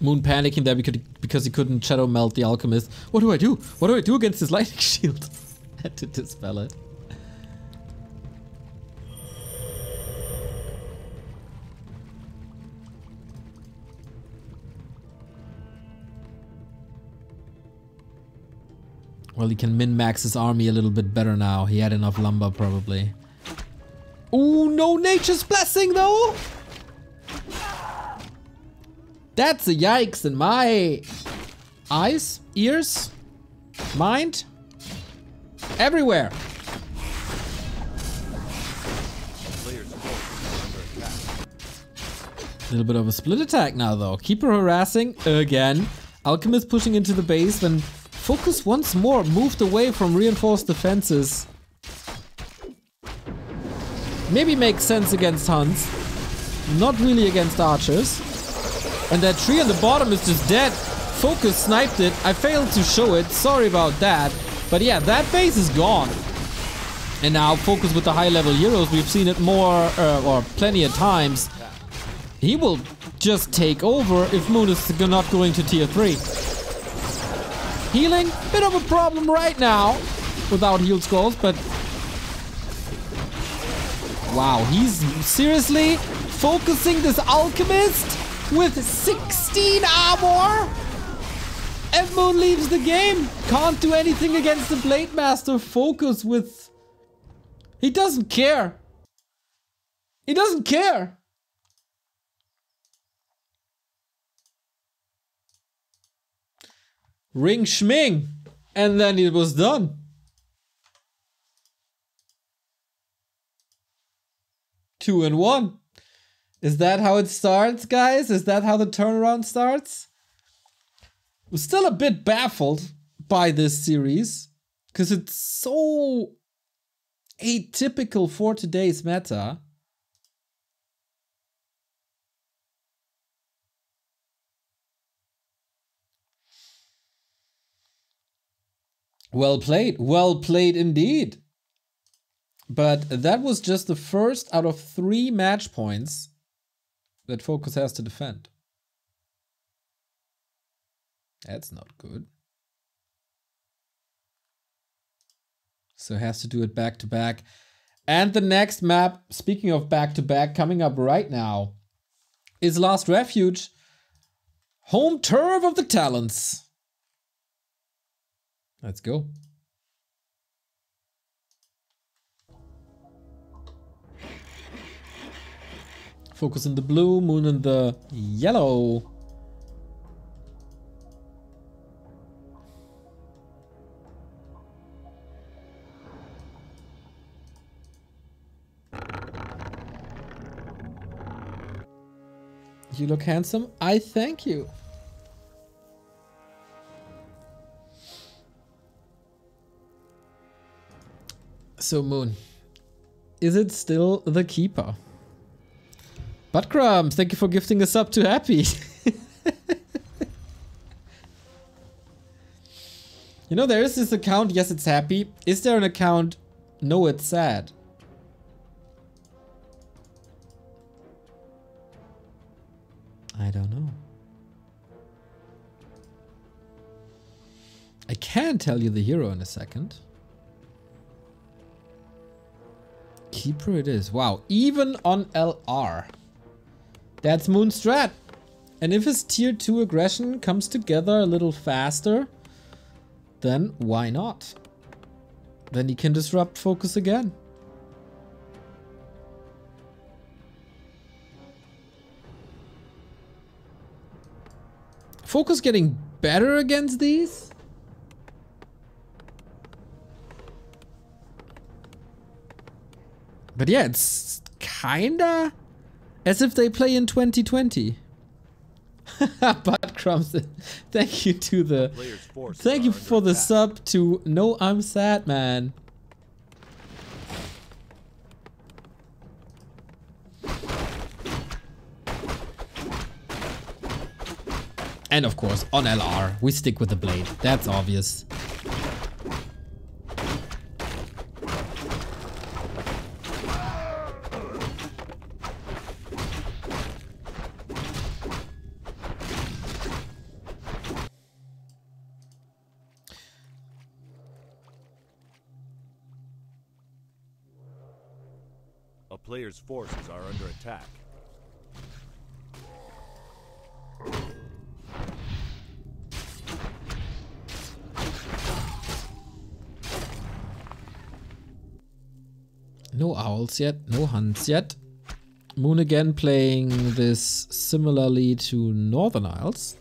Moon panicking there because he couldn't shadow melt the Alchemist. What do I do? What do I do against this lightning shield? Had to dispel it. Well, he can min-max his army a little bit better now. He had enough lumber, probably. Ooh, no Nature's Blessing, though! That's a yikes in my eyes, ears, mind, everywhere. Players' forces are under A little bit of a split attack now though. Keeper harassing again. Alchemist pushing into the base, then Focus once more moved away from reinforced defenses. Maybe makes sense against Hunts. Not really against archers. And that tree on the bottom is just dead. Focus sniped it. I failed to show it. Sorry about that. But yeah, that base is gone. And now Focus with the high level heroes. We've seen it more or plenty of times. He will just take over if Moon is not going to tier 3. Healing, bit of a problem right now without heal scrolls, but wow, he's seriously focusing this alchemist with 16 armor, and Moon leaves the game. Can't do anything against the Blade Master. Focus with, he doesn't care. He doesn't care. Ring schming, and then it was done. 2-1. Is that how it starts, guys? Is that how the turnaround starts? I'm still a bit baffled by this series because it's so atypical for today's meta. Well played indeed. But that was just the first out of 3 match points that Focus has to defend. That's not good. So has to do it back to back. And the next map, speaking of back to back, coming up right now, is Last Refuge. Home turf of the Talons. Let's go. Focus in the blue, Moon in the yellow. You look handsome. I thank you. So Moon, is it still the keeper? Buttcrumbs, thank you for gifting a sub to Happy. You know, there is this account, yes it's Happy. Is there an account, no it's sad? I don't know. I can tell you the hero in a second. Keeper it is. Wow, even on LR. That's Moon strat. And if his tier 2 aggression comes together a little faster, then why not? Then he can disrupt Focus again. Focus getting better against these? But yeah, it's kinda as if they play in 2020. Butt crumbs. Thank you to the. Thank you for the sub to No I'm Sad Man. And of course, on LR, we stick with the blade. That's obvious. A player's forces are under attack. No owls yet, no hunts yet. Moon again playing this similarly to Northern Isles.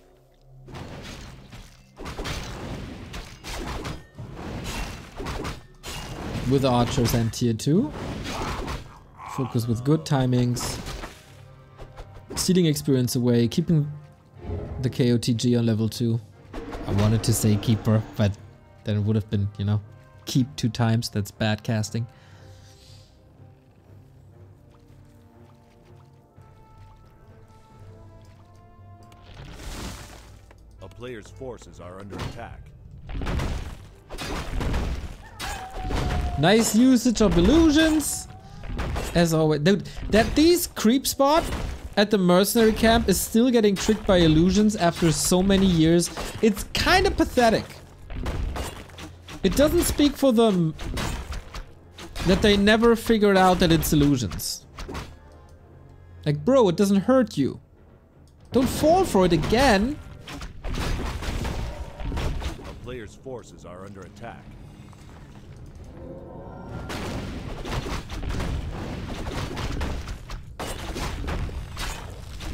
With archers and tier 2. Focus with good timings. stealing experience away, keeping the KOTG on level 2. I wanted to say keeper, but then it would have been, you know, keep 2 times. That's bad casting. A player's forces are under attack. Nice usage of illusions. As always. Dude, that these creep spot at the mercenary camp is still getting tricked by illusions after so many years. It's kind of pathetic. It doesn't speak for them that they never figured out that it's illusions. Like, bro, it doesn't hurt you. Don't fall for it again. A player's forces are under attack.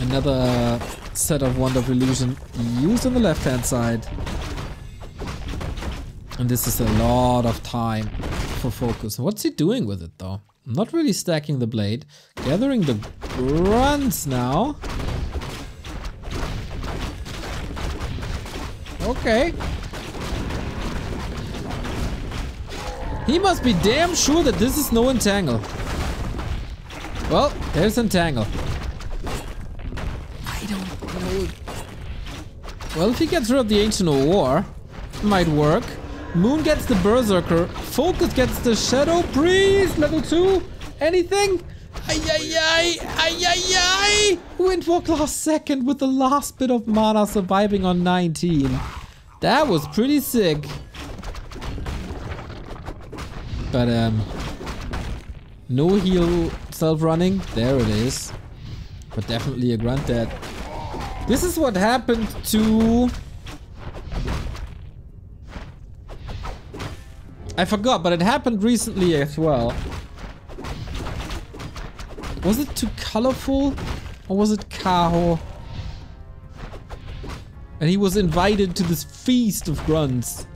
Another set of Wand of Illusion used on the left hand side. And this is a lot of time for focus. What's he doing with it though? Not really stacking the blade. Gathering the grunts now. Okay. He must be damn sure that this is no entangle. Well, there's entangle. I don't know. Well, if he gets rid of the Ancient of War, it might work. Moon gets the Berserker. Focus gets the Shadow Priest. Level 2. Anything? Ay ay ay. Ay ay ay. Windwalk last second with the last bit of mana surviving on 19. That was pretty sick. But no heal self-running. There it is. But definitely a grunt dead. This is what happened to... I forgot, but it happened recently as well. Was it too colorful? Or was it Kaho? And he was invited to this feast of grunts.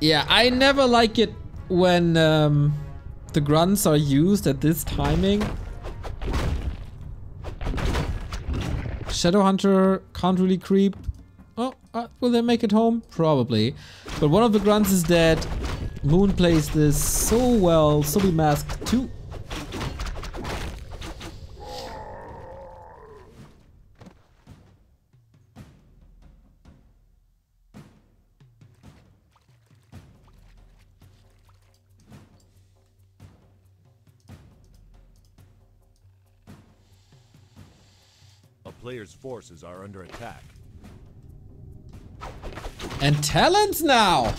Yeah, I never like it when the grunts are used at this timing. Shadowhunter can't really creep. Oh, will they make it home? Probably. But one of the grunts is dead. Moon plays this so well. So we masked 2. A player's forces are under attack. And talents now!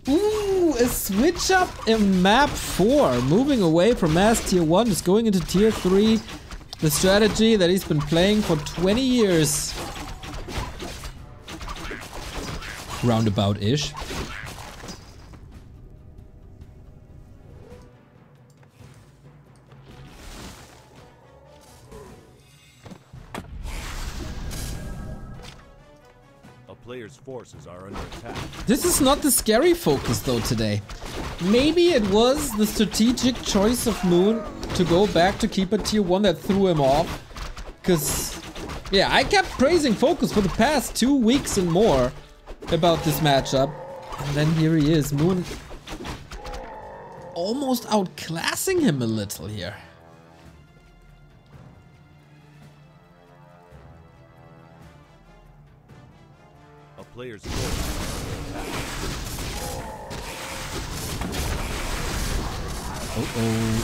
Ooh, a switch up in map 4. Moving away from Mass Tier 1, just going into Tier 3. The strategy that he's been playing for 20 years. Roundabout-ish. Players' forces are under attack. This is not the scary focus though today. Maybe it was the strategic choice of Moon to go back to keep a Tier 1 that threw him off. Cause yeah, I kept praising focus for the past 2 weeks and more about this matchup. And then here he is, Moon almost outclassing him a little here. Players' Uh-oh.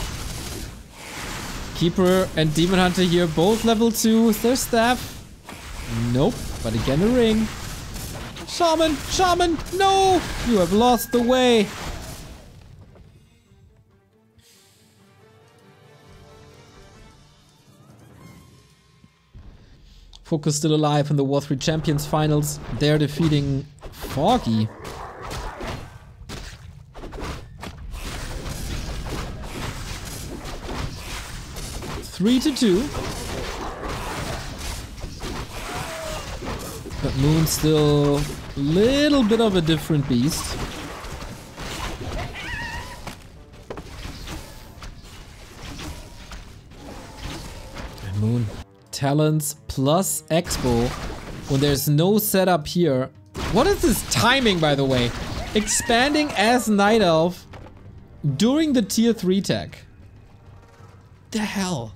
Keeper and Demon Hunter here, both level 2. Is there staff? Nope, but again a ring. Shaman! Shaman! No! You have lost the way! Focus still alive in the War 3 Champions Finals. They're defeating Foggy. Three to 2. But Moon's still a little bit of a different beast. Moon. Talents plus Expo when there's no setup here. What is this timing, by the way? Expanding as Night Elf during the tier 3 tech. The hell?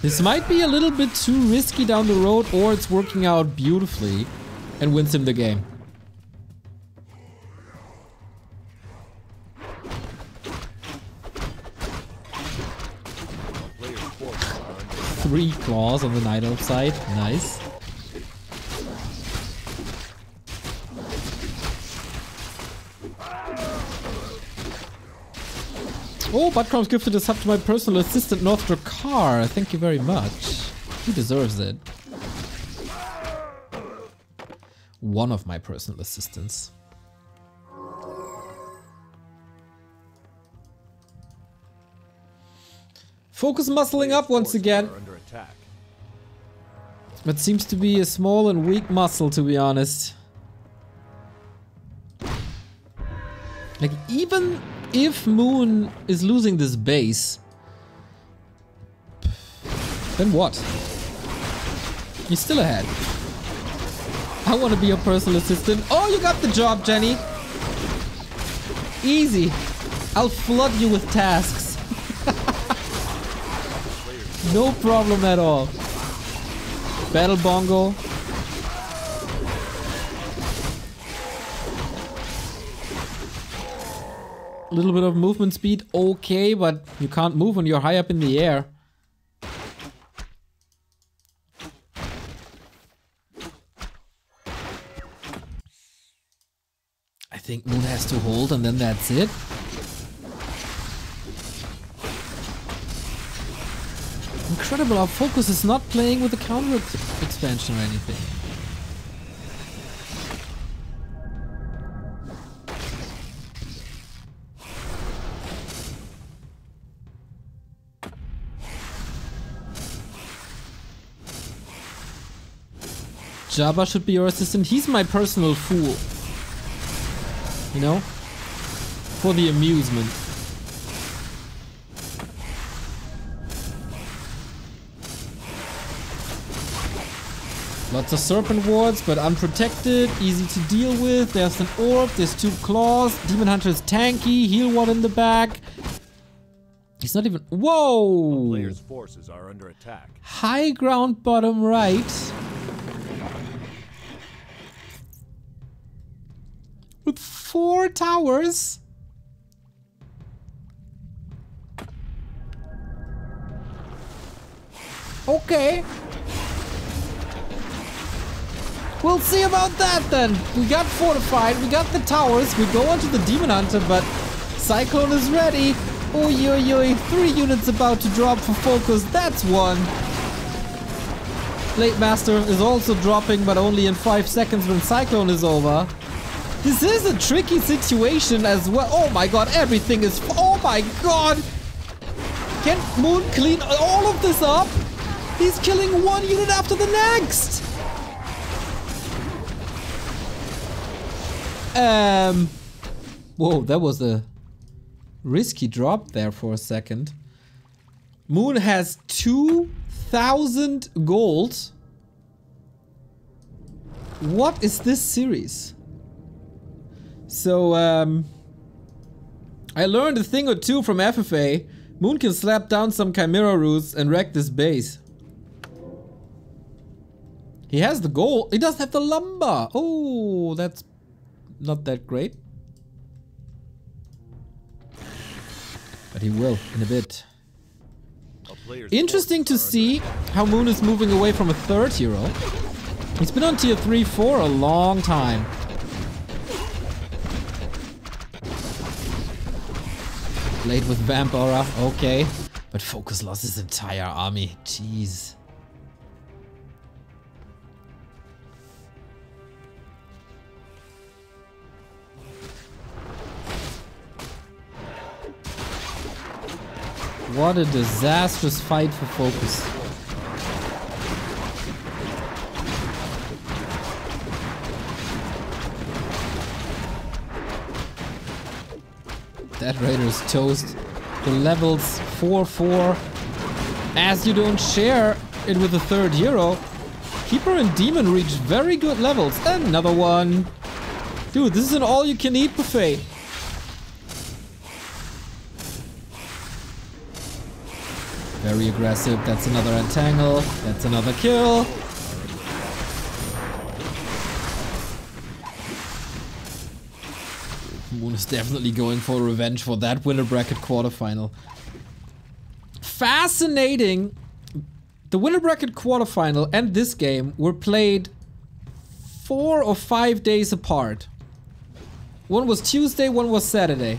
This might be a little bit too risky down the road, or it's working out beautifully and wins him the game. Three claws on the Night Elf side. Nice. Oh, Buttcrumbs gifted a sub to my personal assistant, North Drakkar. Thank you very much. He deserves it. One of my personal assistants. Focus muscling up once again. That seems to be a small and weak muscle, to be honest. Like, even if Moon is losing this base, then what? He's still ahead. I want to be your personal assistant. Oh, you got the job, Jenny. Easy. I'll flood you with tasks. No problem at all. Battle Bongo. A little bit of movement speed, okay, but you can't move when you're high up in the air. I think Moon has to hold and then that's it. Incredible, our focus is not playing with the counter expansion or anything. Jabba should be your assistant. He's my personal fool. You know? For the amusement. Lots of serpent wards, but unprotected, easy to deal with. There's an orb, there's 2 claws. Demon Hunter is tanky, heal one in the back. He's not even... Whoa! The player's forces are under attack. High ground bottom right. With 4 towers. Okay. We'll see about that then. We got fortified, we got the towers, we go onto the Demon Hunter, but Cyclone is ready. Oi, oi, oi, 3 units about to drop for focus, that's 1. Blade Master is also dropping, but only in 5 seconds when Cyclone is over. This is a tricky situation as well. Oh my god, everything is... Oh my god! Can Moon clean all of this up? He's killing 1 unit after the next! Whoa, that was a risky drop there for a second. Moon has 2,000 gold. What is this series? So, I learned a thing or two from FFA. Moon can slap down some Chimera roots and wreck this base. He has the gold. He doesn't have the lumber. Oh, that's not that great. But he will in a bit. Interesting to see how Moon is moving away from a 3rd hero. He's been on tier 3 for a long time. Blade with Vamp Aura, okay. But Focus lost his entire army, jeez. What a disastrous fight for Focus. That Raider's toast. The levels 4-4. As you don't share it with the third hero. Keeper and Demon reach very good levels. Another one. Dude, this is an all-you-can-eat buffet. Very aggressive. That's another entangle. That's another kill. Moon is definitely going for revenge for that winner bracket quarterfinal. Fascinating. The winner bracket quarterfinal and this game were played 4 or 5 days apart. One was Tuesday, one was Saturday.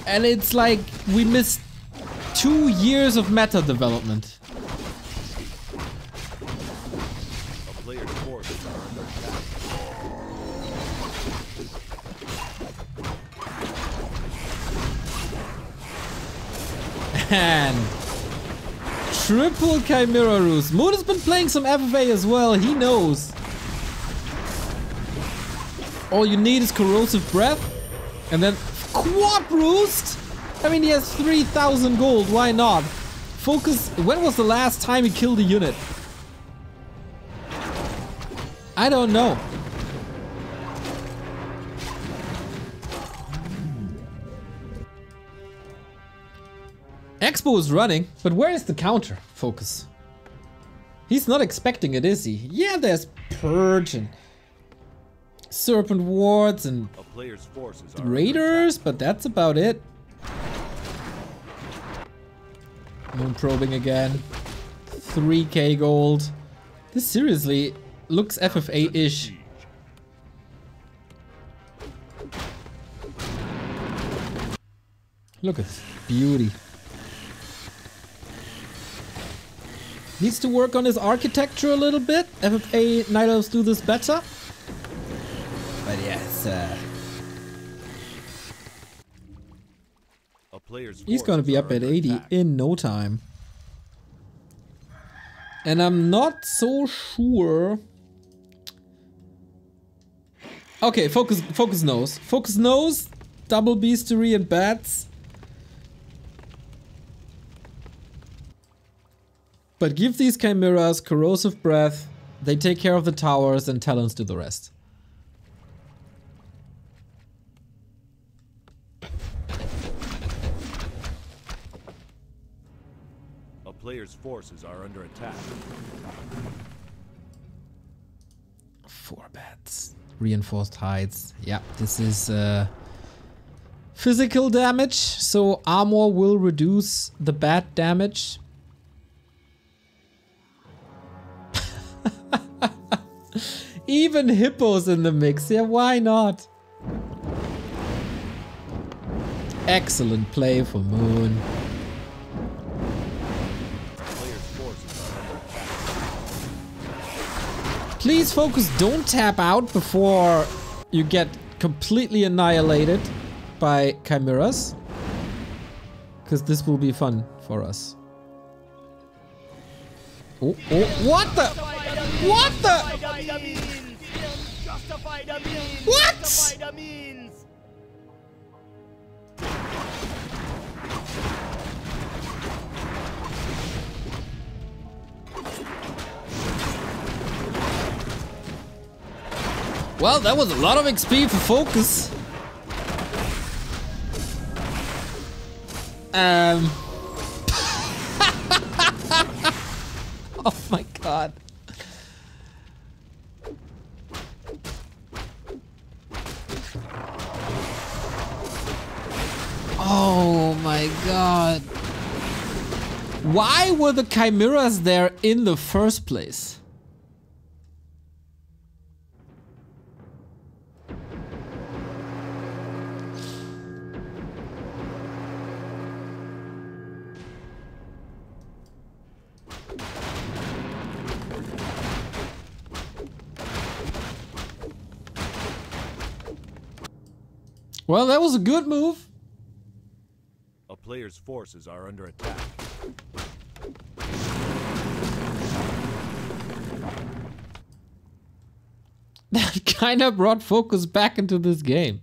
And it's like we missed 2 years of meta development. A player's forces are under attack. And triple Chimera Ruse. Moon has been playing some FFA as well, he knows. All you need is Corrosive Breath, and then Quad Roost? I mean, he has 3,000 gold, why not? Focus, when was the last time he killed a unit? I don't know. Expo is running, but where is the counter? Focus. He's not expecting it, is he? Yeah, there's Purge and Serpent Wards and A player's forces are Raiders, but that's about it. Moon probing again. 3k gold. This seriously looks FFA-ish. Look at this beauty. Needs to work on his architecture a little bit. FFA Night Elves do this better. But yes, A player's he's gonna be up forces at are under 80 attack. in no time. And I'm not so sure. Okay, Focus knows. Focus knows. Double Beastery and Bats. But give these Chimeras Corrosive Breath. They take care of the towers and Talons do the rest. A player's forces are under attack. 4 bats. Reinforced hides. Yeah, this is physical damage, so armor will reduce the bat damage. Even hippos in the mix. Yeah, why not? Excellent play for Moon. Please focus, don't tap out before you get completely annihilated by chimeras. Because this will be fun for us. Oh, oh, what the? What the? What? Well, that was a lot of XP for Focus. Oh my god. Oh my god. Why were the chimeras there in the first place? Well, that was a good move. A player's forces are under attack. That kind of brought Focus back into this game.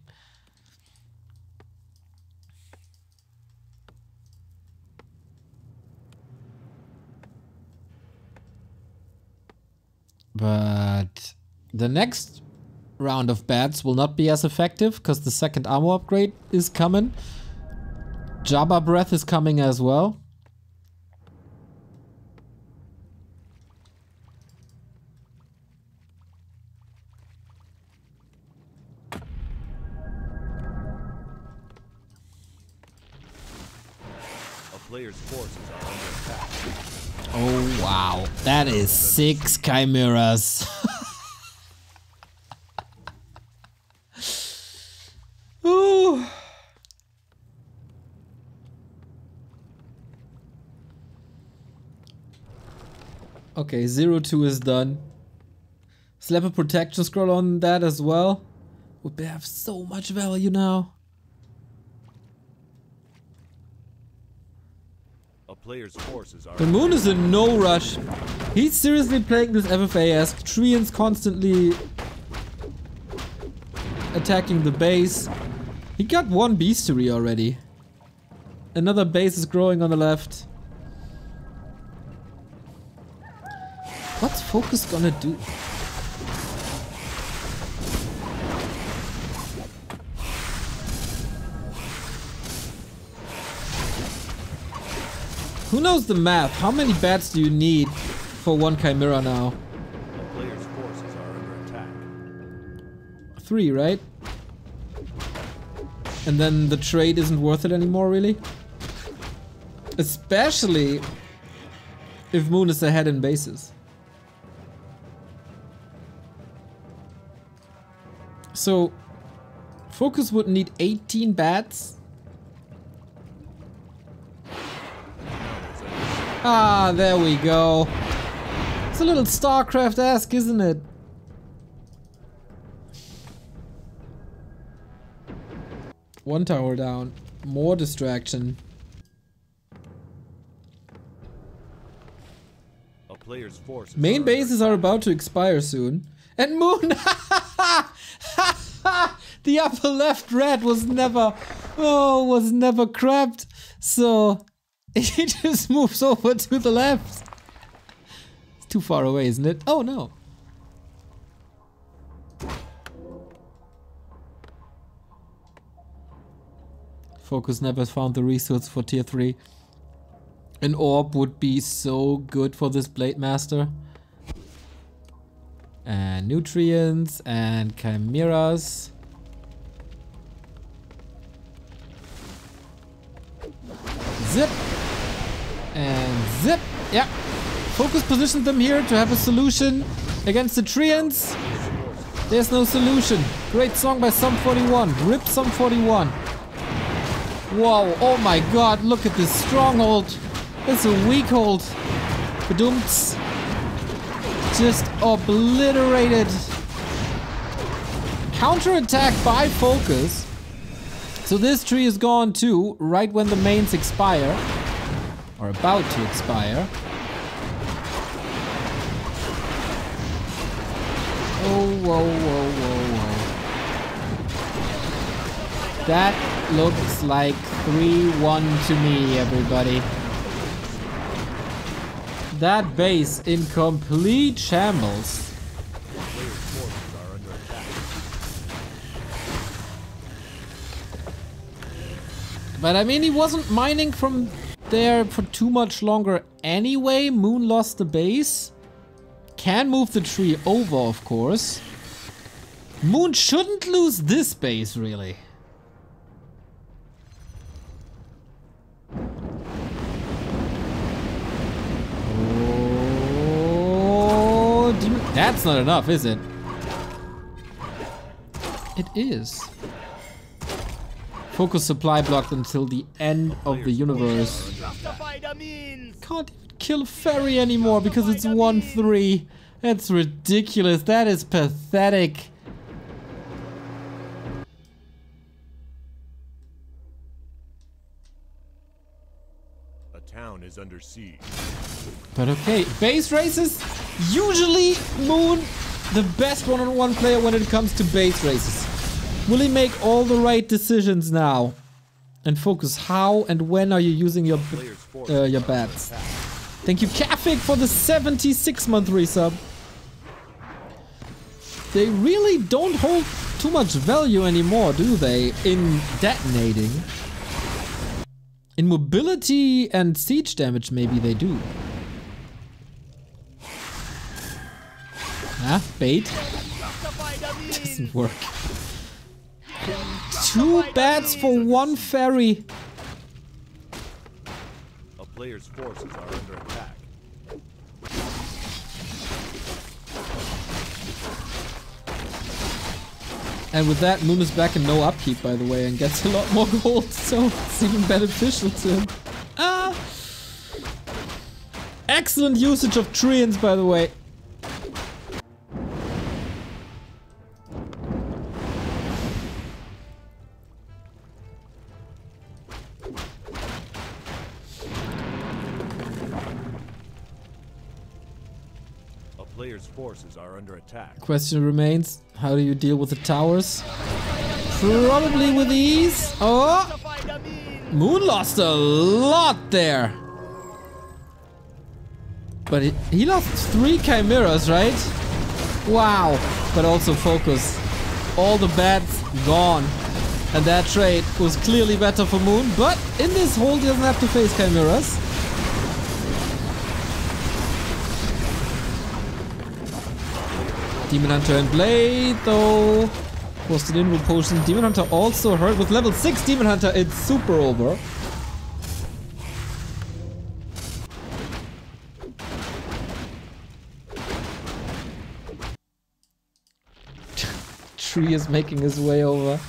But the next round of bats will not be as effective because the second armor upgrade is coming. Jabba Breath is coming as well. Players' forces are under attack. Oh wow, that is 6 chimeras. Ooh. Okay, 0-2 is done. Slap a protection scroll on that as well. Would have so much value now. Players' forces are The Moon is in no rush. He's seriously playing this FFA-esque. Treants constantly attacking the base. He got 1 bestiary already. Another base is growing on the left. What's Focus gonna do? Who knows the math? How many bats do you need for 1 chimera now? The player's forces are under attack. 3, right? And then the trade isn't worth it anymore, really? Especially if Moon is ahead in bases. So, Focus would need 18 bats. Ah, there we go. It's a little StarCraft-esque, isn't it? One tower down. More distraction. A player's forces Main are bases are about to expire soon. And Moon! The upper left red was never... Oh, was never crapped. So... He just moves over to the left. It's too far away, isn't it? Oh no. Focus never found the resource for tier 3. An orb would be so good for this Blade Master. And nutrients and chimeras. Zip. And zip. Yeah. Focus positioned them here to have a solution against the Treants. There's no solution. Great song by Sum 41. Rip Sum 41. Whoa. Oh my god. Look at this stronghold. It's a weak hold. Badoomts. Just obliterated. Counterattack by Focus. So this tree is gone too, right when the mains expire. Or about to expire. Oh, whoa, whoa, whoa, whoa. That looks like 3-1 to me, everybody. That base in complete shambles. But I mean, he wasn't mining from there for too much longer anyway. Moon lost the base. Can move the tree over, of course. Moon shouldn't lose this base, really. Oh, that's not enough, is it? It is. Focus supply blocked until the end of the universe. Can't even kill a ferry anymore because it's 1-3. That's ridiculous. That is pathetic. A town is under siege. But okay, base races. Usually Moon, the best one-on-one player when it comes to base races. Will he make all the right decisions now? And Focus, how and when are you using your bats? Thank you, Kafik, for the 76-month resub. they really don't hold too much value anymore, do they? In detonating. In mobility and siege damage, maybe they do. Ah, bait. Doesn't work. 2 bats for 1 fairy. A player's forces are under attack. And with that, Moon is back in no upkeep, by the way, and gets a lot more gold, so it's even beneficial to him. Ah! Excellent usage of treants, by the way. A player's forces are under attack. Question remains, how do you deal with the towers? Probably with ease. Oh! Moon lost a lot there. But he lost 3 chimeras, right? Wow. But also focus. All the bats gone. And that trade was clearly better for Moon. But in this hole, he doesn't have to face chimeras. Demon Hunter and Blade, though. Posted in with potion. Demon Hunter also hurt with level 6 Demon Hunter. It's super over. Tree is making his way over.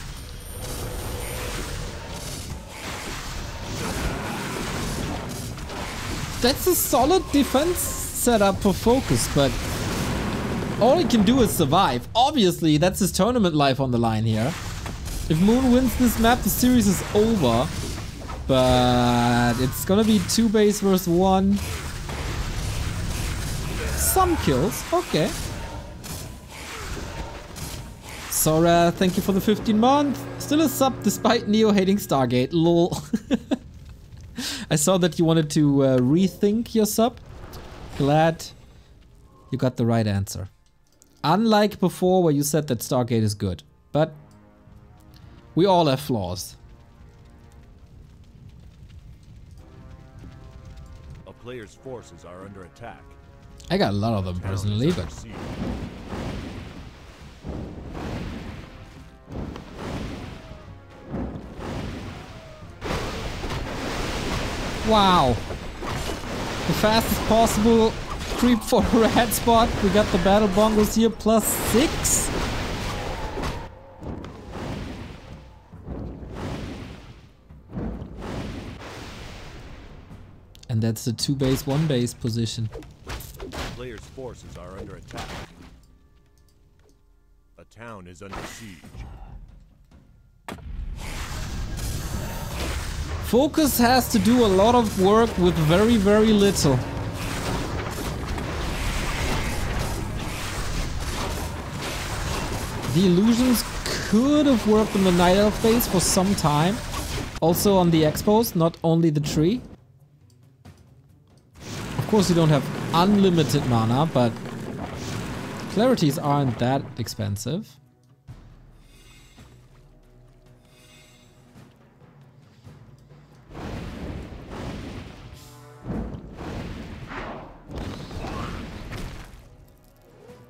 That's a solid defense setup for focus, but all he can do is survive. Obviously, that's his tournament life on the line here. If Moon wins this map, the series is over. But it's gonna be 2 base versus 1. Some kills, okay. Sora, thank you for the 15 month. Still a sub despite Neo hating Stargate, lol. I saw that you wanted to rethink your sub. Glad you got the right answer. Unlike before where you said that Stargate is good. But we all have flaws. A player's forces are under attack. I got a lot of them personally, but... Wow. The fastest possible creep for a red spot. We got the battle bongos here, +6. And that's the 2 base, 1 base position. Players' forces are under attack. A town is under siege. Focus has to do a lot of work with very, very little. The illusions could have worked on the Night Elf base for some time. Also on the expos, not only the tree. Of course you don't have unlimited mana, but clarities aren't that expensive.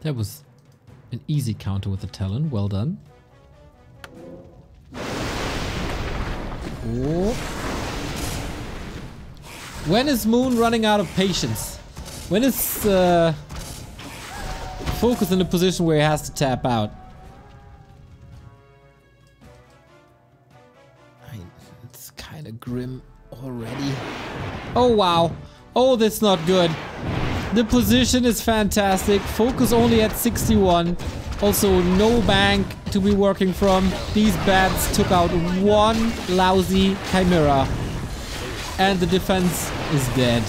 That was an easy counter with the Talon. Well done. Oh. When is Moon running out of patience? When is Focus in a position where he has to tap out? I mean, it's kind of grim already. Oh wow. Oh, that's not good. The position is fantastic. Focus only at 61. Also, no bank to be working from. These bats took out 1 lousy Chimera. And the defense is dead.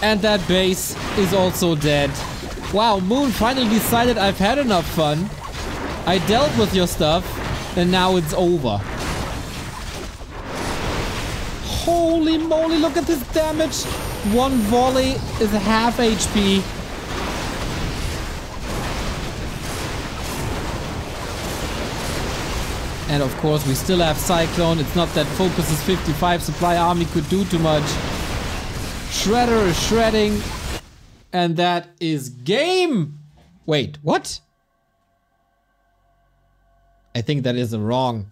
And that base is also dead. Wow, Moon finally decided I've had enough fun. I dealt with your stuff. And now it's over. Holy moly, look at this damage. 1 volley is half HP. And of course we still have Cyclone. It's not that Focus is 55, Supply Army could do too much. Shredder is shredding. And that is game! Wait, what? I think that is wrong.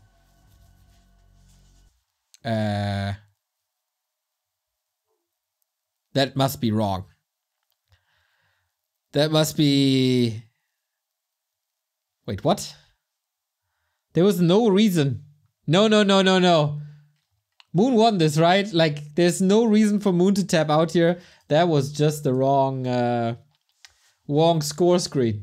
That must be wrong. That must be... Wait, what? There was no reason. No. Moon won this, right? Like, there's no reason for Moon to tap out here. That was just the wrong score screen.